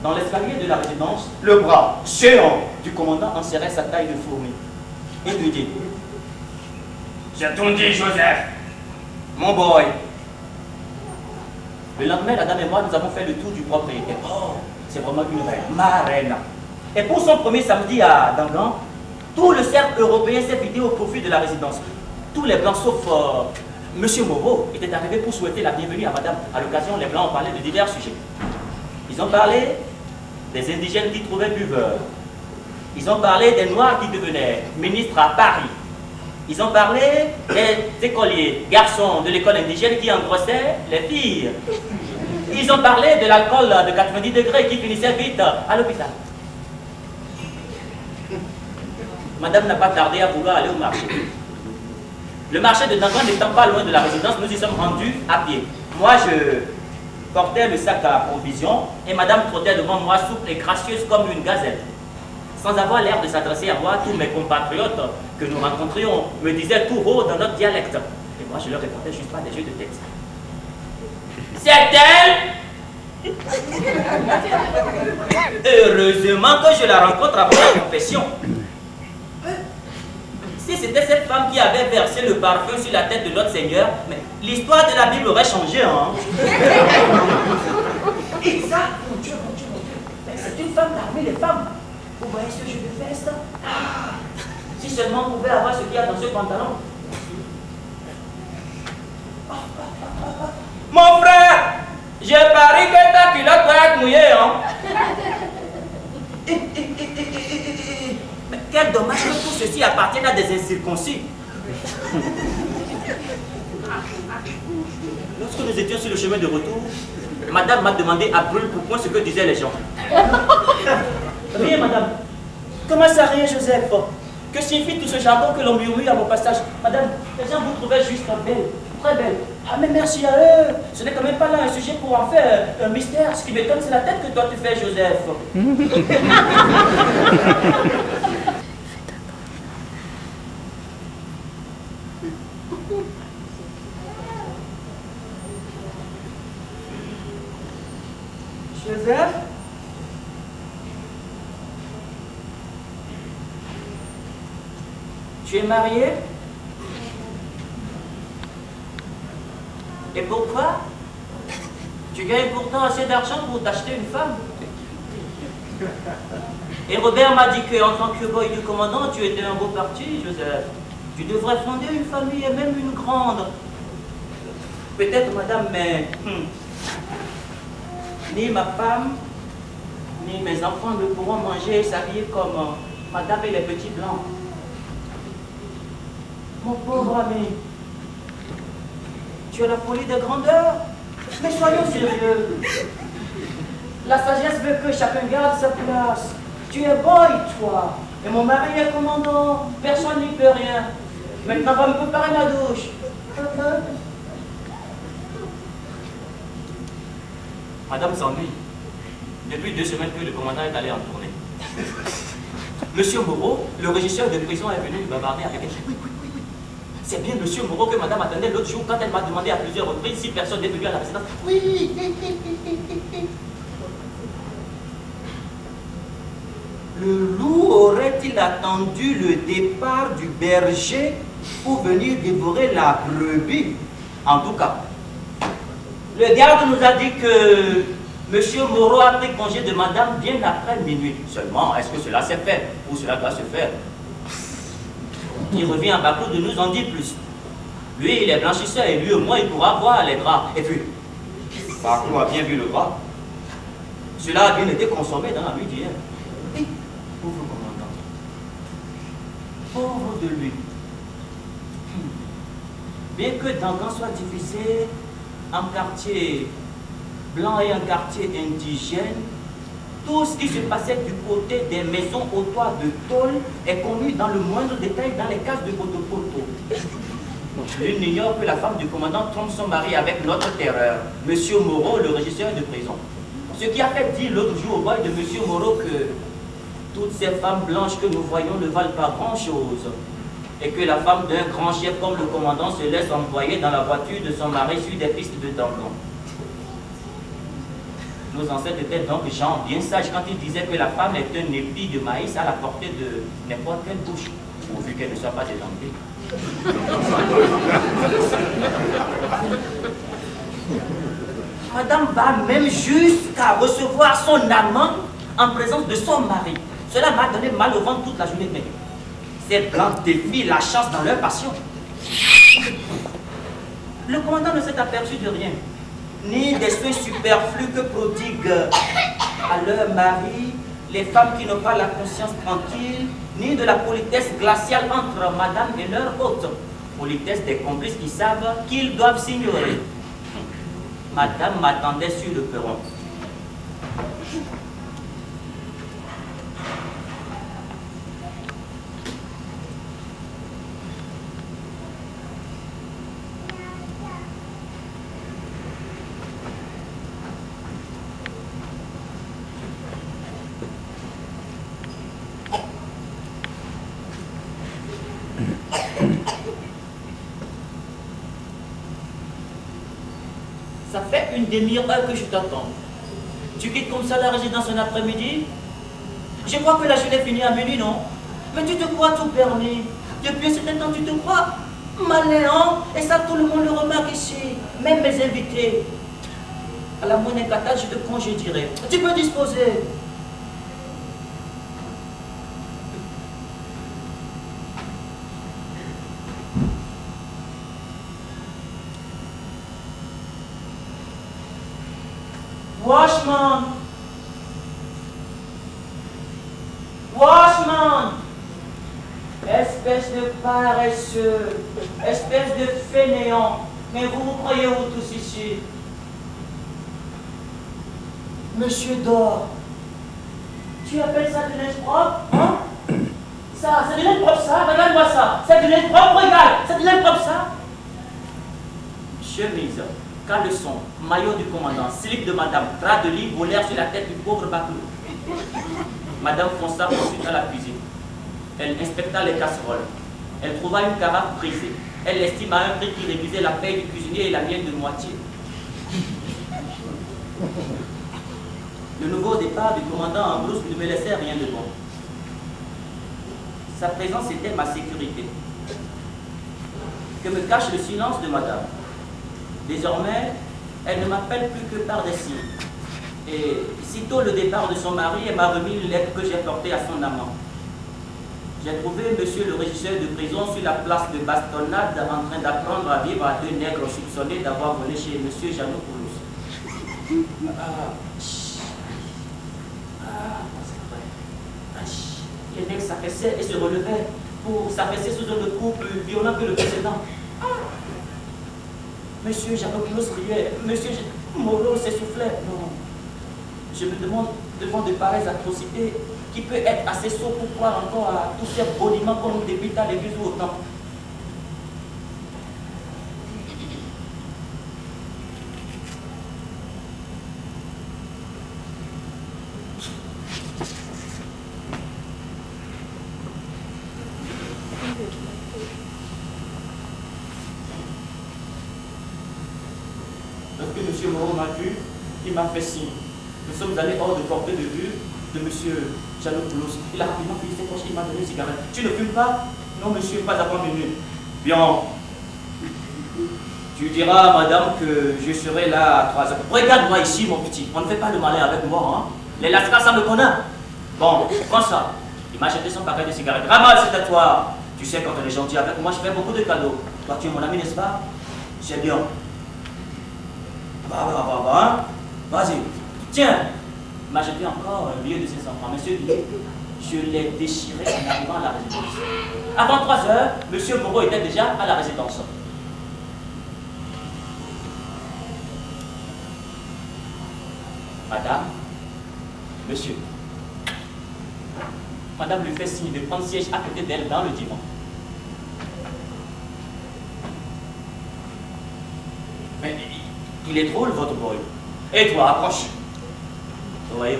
Dans l'escalier de la résidence, le bras géant du commandant enserrait sa taille de fourmi. Il lui dit: j'ai tout dit, Joseph, mon boy. Le lendemain, la dame et moi, nous avons fait le tour du propriétaire. Oh, c'est vraiment une reine, ma reine. Et pour son premier samedi à Dangan, tout le cercle européen s'est vidé au profit de la résidence. Tous les blancs sauf Monsieur Moreau était arrivé pour souhaiter la bienvenue à madame. À l'occasion, les Blancs ont parlé de divers sujets. Ils ont parlé des indigènes qui trouvaient buveurs. Ils ont parlé des Noirs qui devenaient ministres à Paris. Ils ont parlé des écoliers, garçons de l'école indigène qui engrossaient les filles. Ils ont parlé de l'alcool de 90 degrés qui finissait vite à l'hôpital. Madame n'a pas tardé à vouloir aller au marché. Le marché de Dangan n'étant pas loin de la résidence, nous y sommes rendus à pied. Moi, je portais le sac à provisions et madame trottait devant moi souple et gracieuse comme une gazelle. Sans avoir l'air de s'adresser à moi, tous mes compatriotes que nous rencontrions me disaient tout haut dans notre dialecte. Et moi, je leur répondais juste pas des jeux de tête. C'est elle! Heureusement que je la rencontre avant la confession. Si c'était cette femme qui avait versé le parfum sur la tête de notre Seigneur, mais l'histoire de la Bible aurait changé, hein? Exact, mon Dieu, mon Dieu, mon Dieu. C'est une femme parmi les femmes. Vous voyez ce jeu de veste? Si seulement on pouvait avoir ce qu'il y a dans ce pantalon. Mon frère, j'ai parié que ta culotte doit être mouillée, hein? Mais quel dommage que tout ceci appartienne à des incirconcis. Lorsque nous étions sur le chemin de retour, madame m'a demandé à brûle pour point ce que disaient les gens. Rien, madame. Comment ça, rien, Joseph? Que signifie tout ce jargon que l'on murmure à mon passage? Madame, les gens vous trouvaient juste belle, très belle. Ah, mais merci à eux. Ce n'est quand même pas là un sujet pour en faire un mystère. Ce qui m'étonne, c'est la tête que toi tu fais, Joseph. Joseph? Tu es marié? Et pourquoi? Tu gagnes pourtant assez d'argent pour t'acheter une femme. Et Robert m'a dit qu'en tant que boy du commandant, tu étais un beau parti, Joseph. Tu devrais fonder une famille et même une grande. Peut-être, madame, mais ni ma femme, ni mes enfants ne pourront manger et s'habiller comme madame et les petits blancs. Mon pauvre ami, tu as la folie de grandeur. Mais soyons sérieux. La sagesse veut que chacun garde sa place. Tu es boy, toi. Et mon mari est commandant. Personne n'y peut rien. Maintenant, va me préparer ma douche. Madame s'ennuie. Depuis 2 semaines que le commandant est allé en tournée. Monsieur Moreau, le régisseur de prison, est venu bavarder avec elle. C'est bien Monsieur Moreau que madame attendait l'autre jour quand elle m'a demandé à plusieurs reprises si personne n'est venu à la résidence. Oui. Le loup aurait-il attendu le départ du berger pour venir dévorer la brebis? En tout cas, le garde nous a dit que Monsieur Moreau a pris congé de madame bien après minuit. Seulement, est-ce que cela s'est fait ou cela doit se faire? Il revient en Baclou de nous en dire plus. Lui, il est blanchisseur et lui au moins il pourra voir les draps. Et puis, Baclou a bien vu le drap. Cela a bien été consommé dans la nuit d'hier. Et pauvre commandant, pauvre de lui. Bien que Dangan soit divisé en quartier blanc et un quartier indigène, tout ce qui se passait du côté des maisons au toit de tôle est connu dans le moindre détail dans les cases de Botopoto. L'une n'ignore que la femme du commandant trompe son mari avec notre terreur, Monsieur Moreau, le régisseur de prison. Ce qui a fait dire l'autre jour au boy de Monsieur Moreau que toutes ces femmes blanches que nous voyons ne valent pas grand-chose. Et que la femme d'un grand chef comme le commandant se laisse envoyer dans la voiture de son mari sur des pistes de Dangan. Nos ancêtres étaient donc gens bien sages quand ils disaient que la femme est un épi de maïs à la portée de n'importe quelle bouche, pourvu qu'elle ne soit pas dédentée. Madame va même jusqu'à recevoir son amant en présence de son mari. Cela m'a donné mal au ventre toute la journée. Mais ces blancs défient la chance dans leur passion. Le commandant ne s'est aperçu de rien, ni des soins superflus que prodiguent à leur mari les femmes qui n'ont pas la conscience tranquille, ni de la politesse glaciale entre madame et leur hôte. Politesse des complices qui savent qu'ils doivent s'ignorer. Madame m'attendait sur le perron. Ça fait une demi-heure que je t'attends. Tu quittes comme ça la résidence un après-midi? Je crois que la journée finit à minuit, non? Mais tu te crois tout permis. Depuis un certain temps, tu te crois malin, hein? Et ça, tout le monde le remarque ici. Même mes invités. À la moindre cata, je te congédierai. Tu peux disposer. Washman! Washman! Espèce de paresseux, espèce de fainéant. Mais vous vous croyez où tous ici? Monsieur dort. Tu appelles ça de linge propre, hein? Ça, c'est de linge propre ça? Regarde-moi ça. C'est de linge propre, regarde. C'est de linge propre ça? Chemise, caleçon, maillot du commandant, slip de madame, drap de lit volèrent sur la tête du pauvre baclou. Madame fonça ensuite à la cuisine. Elle inspecta les casseroles. Elle trouva une carafe brisée. Elle l'estima à un prix qui réduisait la paye du cuisinier et la mienne de moitié. Le nouveau départ du commandant en blouse ne me laissait rien de bon. Sa présence était ma sécurité. Que me cache le silence de madame? Désormais, elle ne m'appelle plus que par des signes. Et sitôt le départ de son mari, elle m'a remis une lettre que j'ai portée à son amant. J'ai trouvé monsieur le régisseur de prison sur la place de Bastonnade en train d'apprendre à vivre à deux nègres soupçonnés d'avoir volé chez monsieur Janopoulos. Les nègres s'affaissaient et se relevaient pour s'affaisser sous un coup plus violent que le précédent. Monsieur Janopoulos riait, monsieur Moreau s'essoufflait. Non, je me demande devant de pareilles atrocités qui peut être assez sot pour croire encore à tous ces boniments qu'on nous débute à l'église ou au temple. Lorsque M. Moreau m'a vu, il m'a fait signe. Nous sommes allés hors de portée de vue de M. Janopoulos. Il a rapidement pris ses poches et il m'a donné une cigarette. Tu ne fumes pas? Non, monsieur, pas avant minuit. Bien. Tu diras à madame que je serai là à 3 heures. Regarde-moi ici, mon petit. On ne fait pas le malin avec moi, hein. Les lascars, ça me connaît. Bon, prends ça. Il m'a jeté son paquet de cigarettes. Ramasse, c'est à toi. Tu sais, quand on est gentil avec moi, je fais beaucoup de cadeaux. Toi, tu es mon ami, n'est-ce pas? C'est bien. Hein? Vas-y. Tiens. Il m'a jeté encore un billet de 500 francs. Monsieur Billet, je l'ai déchiré en arrivant à la résidence. Avant 3 heures, monsieur Moreau était déjà à la résidence. Madame, monsieur. Madame lui fait signe de prendre siège à côté d'elle dans le divan. Mais il est drôle, votre boy. Et toi, approche. Vous voyez,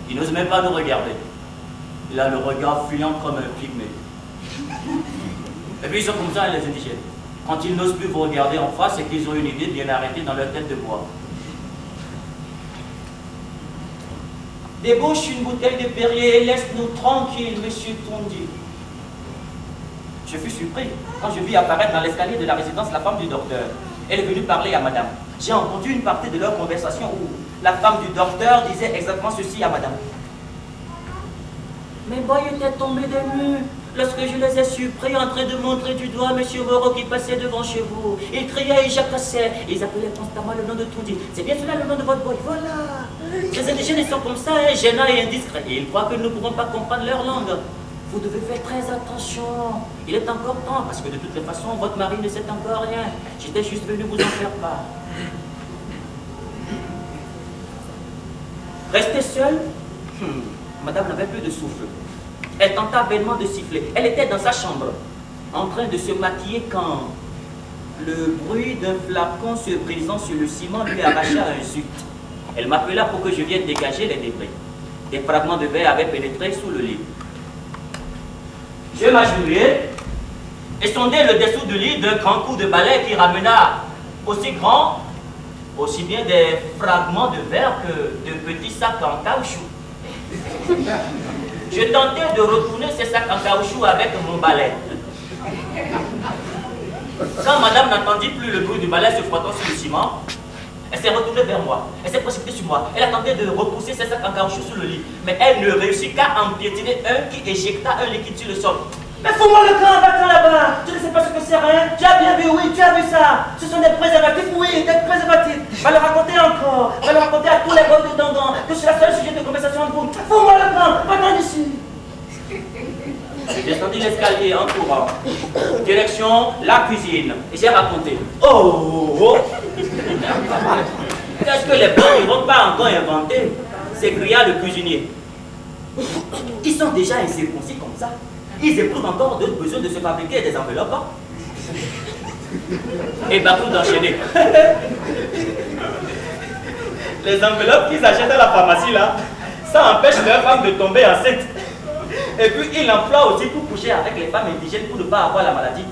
il n'ose même pas nous regarder. Il a le regard fuyant comme un pygmée. Et puis ils sont comme ça, les indigènes. Quand ils n'osent plus vous regarder en face, c'est qu'ils ont une idée bien arrêtée dans leur tête de bois. Débouche une bouteille de Perrier et laisse-nous tranquilles, monsieur Tondi. Je fus surpris quand je vis apparaître dans l'escalier de la résidence la femme du docteur. Elle est venue parler à madame. J'ai entendu une partie de leur conversation où la femme du docteur disait exactement ceci à madame. Mais boy était tombé des murs. Lorsque je les ai surpris en train de montrer du doigt M. Moreau qui passait devant chez vous, ils criaient et jacassaient, ils appelaient constamment le nom de Toundi. C'est bien cela le nom de votre boy, voilà. Les indigènes ils sont comme ça, hein, gênants et indiscrets. Et ils croient que nous ne pourrons pas comprendre leur langue. Vous devez faire très attention. Il est encore temps, parce que de toutes les façons, votre mari ne sait encore rien. J'étais juste venu vous en faire part. Restez seule. Madame n'avait plus de souffle. Elle tenta vainement de siffler. Elle était dans sa chambre, en train de se maquiller quand le bruit d'un flacon se brisant sur le ciment lui arracha un zut. Elle m'appela pour que je vienne dégager les débris. Des fragments de verre avaient pénétré sous le lit. Je m'agenouillai et sondai le dessous du lit d'un grand coup de balai qui ramena aussi grand, aussi bien des fragments de verre que de petits sacs en caoutchouc. Je tentais de retourner ces sacs en caoutchouc avec mon balai. Quand madame n'entendit plus le bruit du balai se frottant sur le ciment, elle s'est retournée vers moi. Elle s'est précipitée sur moi. Elle attendait de repousser ses sacs en caoutchouc sous le lit. Mais elle ne réussit qu'à en piétiner un qui éjecta un liquide sur le sol. Mais fous-moi le camp, va-t'en là-bas. Tu ne sais pas ce que c'est, rien. Tu as bien vu, oui, tu as vu ça. Ce sont des préservatifs, oui, des préservatifs. Va le raconter encore. Va le raconter à tous les gosses de Dandan que c'est la seule sujet de conversation entre vous. Fous-moi le camp, va-t'en d'ici. J'ai descendu l'escalier en courant. Direction la cuisine. Et j'ai raconté. Oh! Qu'est-ce que les blancs ne vont pas encore inventer? S'écria le cuisinier. Ils sont déjà incirconcis comme ça. Ils éprouvent encore d'autres besoins de se fabriquer des enveloppes. Hein? Et Bakou d'enchaîner. Les enveloppes qu'ils achètent à la pharmacie là, ça empêche leurs femmes de tomber enceinte. Et puis ils l'emploient aussi pour coucher avec les femmes indigènes pour ne pas avoir la maladie.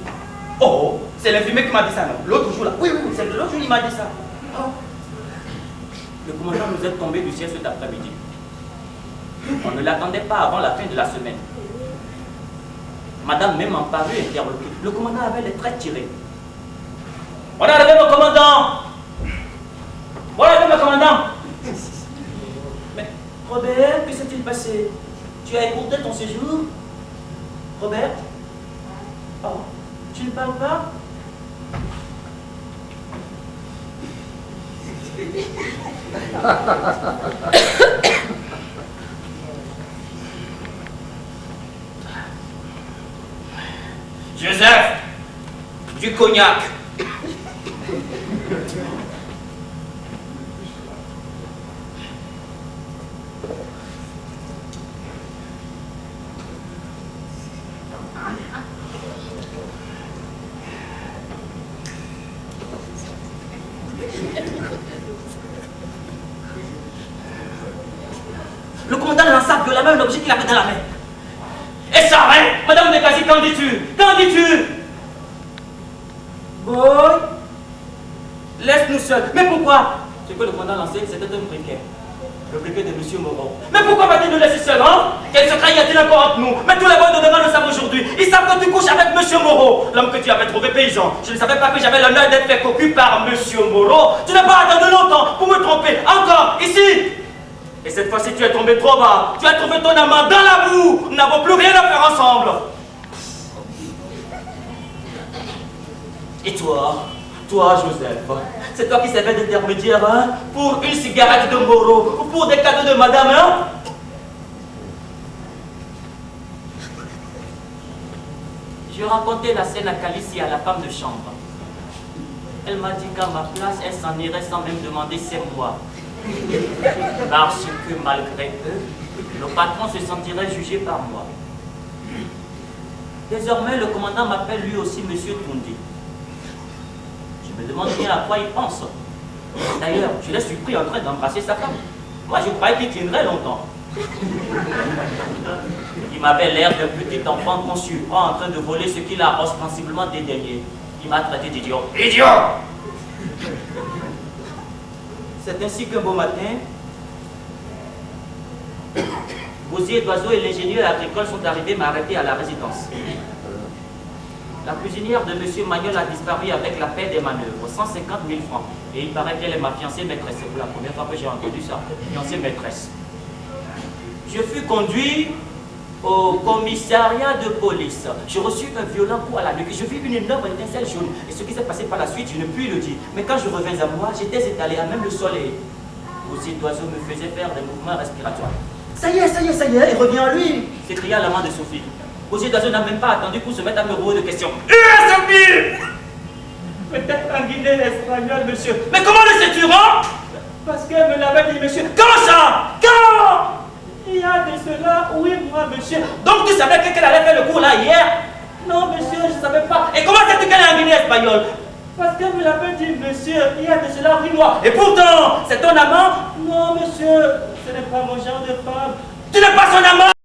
Oh, c'est l'infirmier qui m'a dit ça, non? L'autre jour là. Oui, c'est l'autre jour il m'a dit ça. Oh. Le commandant nous est tombé du ciel cet après-midi. On ne l'attendait pas avant la fin de la semaine. Madame même en parut interloquée. Le commandant avait les traits tirés. On est arrivé, mon commandant! On est arrivé, mon commandant! Mais, Robert, que s'est-il passé? Tu as écourté ton séjour? Robert? Oh, tu ne parles pas? Joseph, du cognac. Le commandant lança violemment un objet qu'il avait dans la main. Et ça, hein? Madame Nekasi, qu'en dis-tu? Qu'en dis-tu? Boy, laisse-nous seuls. Mais pourquoi? Ce que le commandant lançait, c'était un briquet. Le briquet de M. Moreau. Mais pourquoi va-t-il nous laisser seuls, hein? Quel secret y a-t-il encore entre nous? Mais tous les boys de demain le savent aujourd'hui. Ils savent que tu couches avec M. Moreau, l'homme que tu avais trouvé paysan. Je ne savais pas que j'avais l'honneur d'être fait cocu par M. Moreau. Tu n'as pas attendu longtemps pour me tromper. Encore, ici! Et cette fois-ci, tu es tombé trop bas. Tu as trouvé ton amant dans la boue. Nous n'avons plus rien à faire ensemble. Et toi, Joseph, c'est toi qui servais d'intermédiaire, hein, pour une cigarette de Moreau ou pour des cadeaux de madame, hein? Je racontais la scène à Calicie à la femme de chambre. Elle m'a dit qu'à ma place, elle s'en irait sans même demander c'est moi. Parce que malgré eux, le patron se sentirait jugé par moi. Désormais, le commandant m'appelle lui aussi Monsieur Toundi. Je me demande bien à quoi il pense. D'ailleurs, je l'ai surpris en train d'embrasser sa femme. Moi, je croyais qu'il tiendrait longtemps. Il m'avait l'air d'un petit enfant qu'on surprend en train de voler ce qu'il a ostensiblement dédaigné. Il m'a traité d'idiot. Idiot! C'est ainsi qu'un beau matin, Gosier d'Oiseau et l'ingénieur agricole sont arrivés m'arrêter à la résidence. La cuisinière de M. Magnol a disparu avec la paix des manœuvres, 150 000 francs. Et il paraît qu'elle est ma fiancée maîtresse. C'est pour la première fois que j'ai entendu ça, fiancée maîtresse. Je fus conduit au commissariat de police. J'ai reçu un violent coup à la nuque. Je vis une énorme étincelle jaune. Et ce qui s'est passé par la suite, je ne puis le dire. Mais quand je revins à moi, j'étais étalé à même le soleil. Aux yeux d'oiseau me faisaient faire des mouvements respiratoires. Ça y est, il revient à lui. S'écria l'amant de Sophie. Aux yeux d'oiseau n'a même pas attendu pour se mettre à me rouer de questions. Sophie! Peut-être un Guinée espagnol, monsieur. Mais comment le sais-tu, Ron? Parce qu'elle me l'avait dit, monsieur. Quand ça? Quand? Il y a de cela, oui, moi, monsieur. Donc tu savais qu'elle allait faire le cours là hier? Non, monsieur, je ne savais pas. Et comment sais-tu qu'elle est en Guinée espagnole? Parce qu'elle me l'avait dit, monsieur. Il y a de cela, oui, moi. Et pourtant, c'est ton amant? Non, monsieur, ce n'est pas mon genre de femme. Tu n'es pas son amant!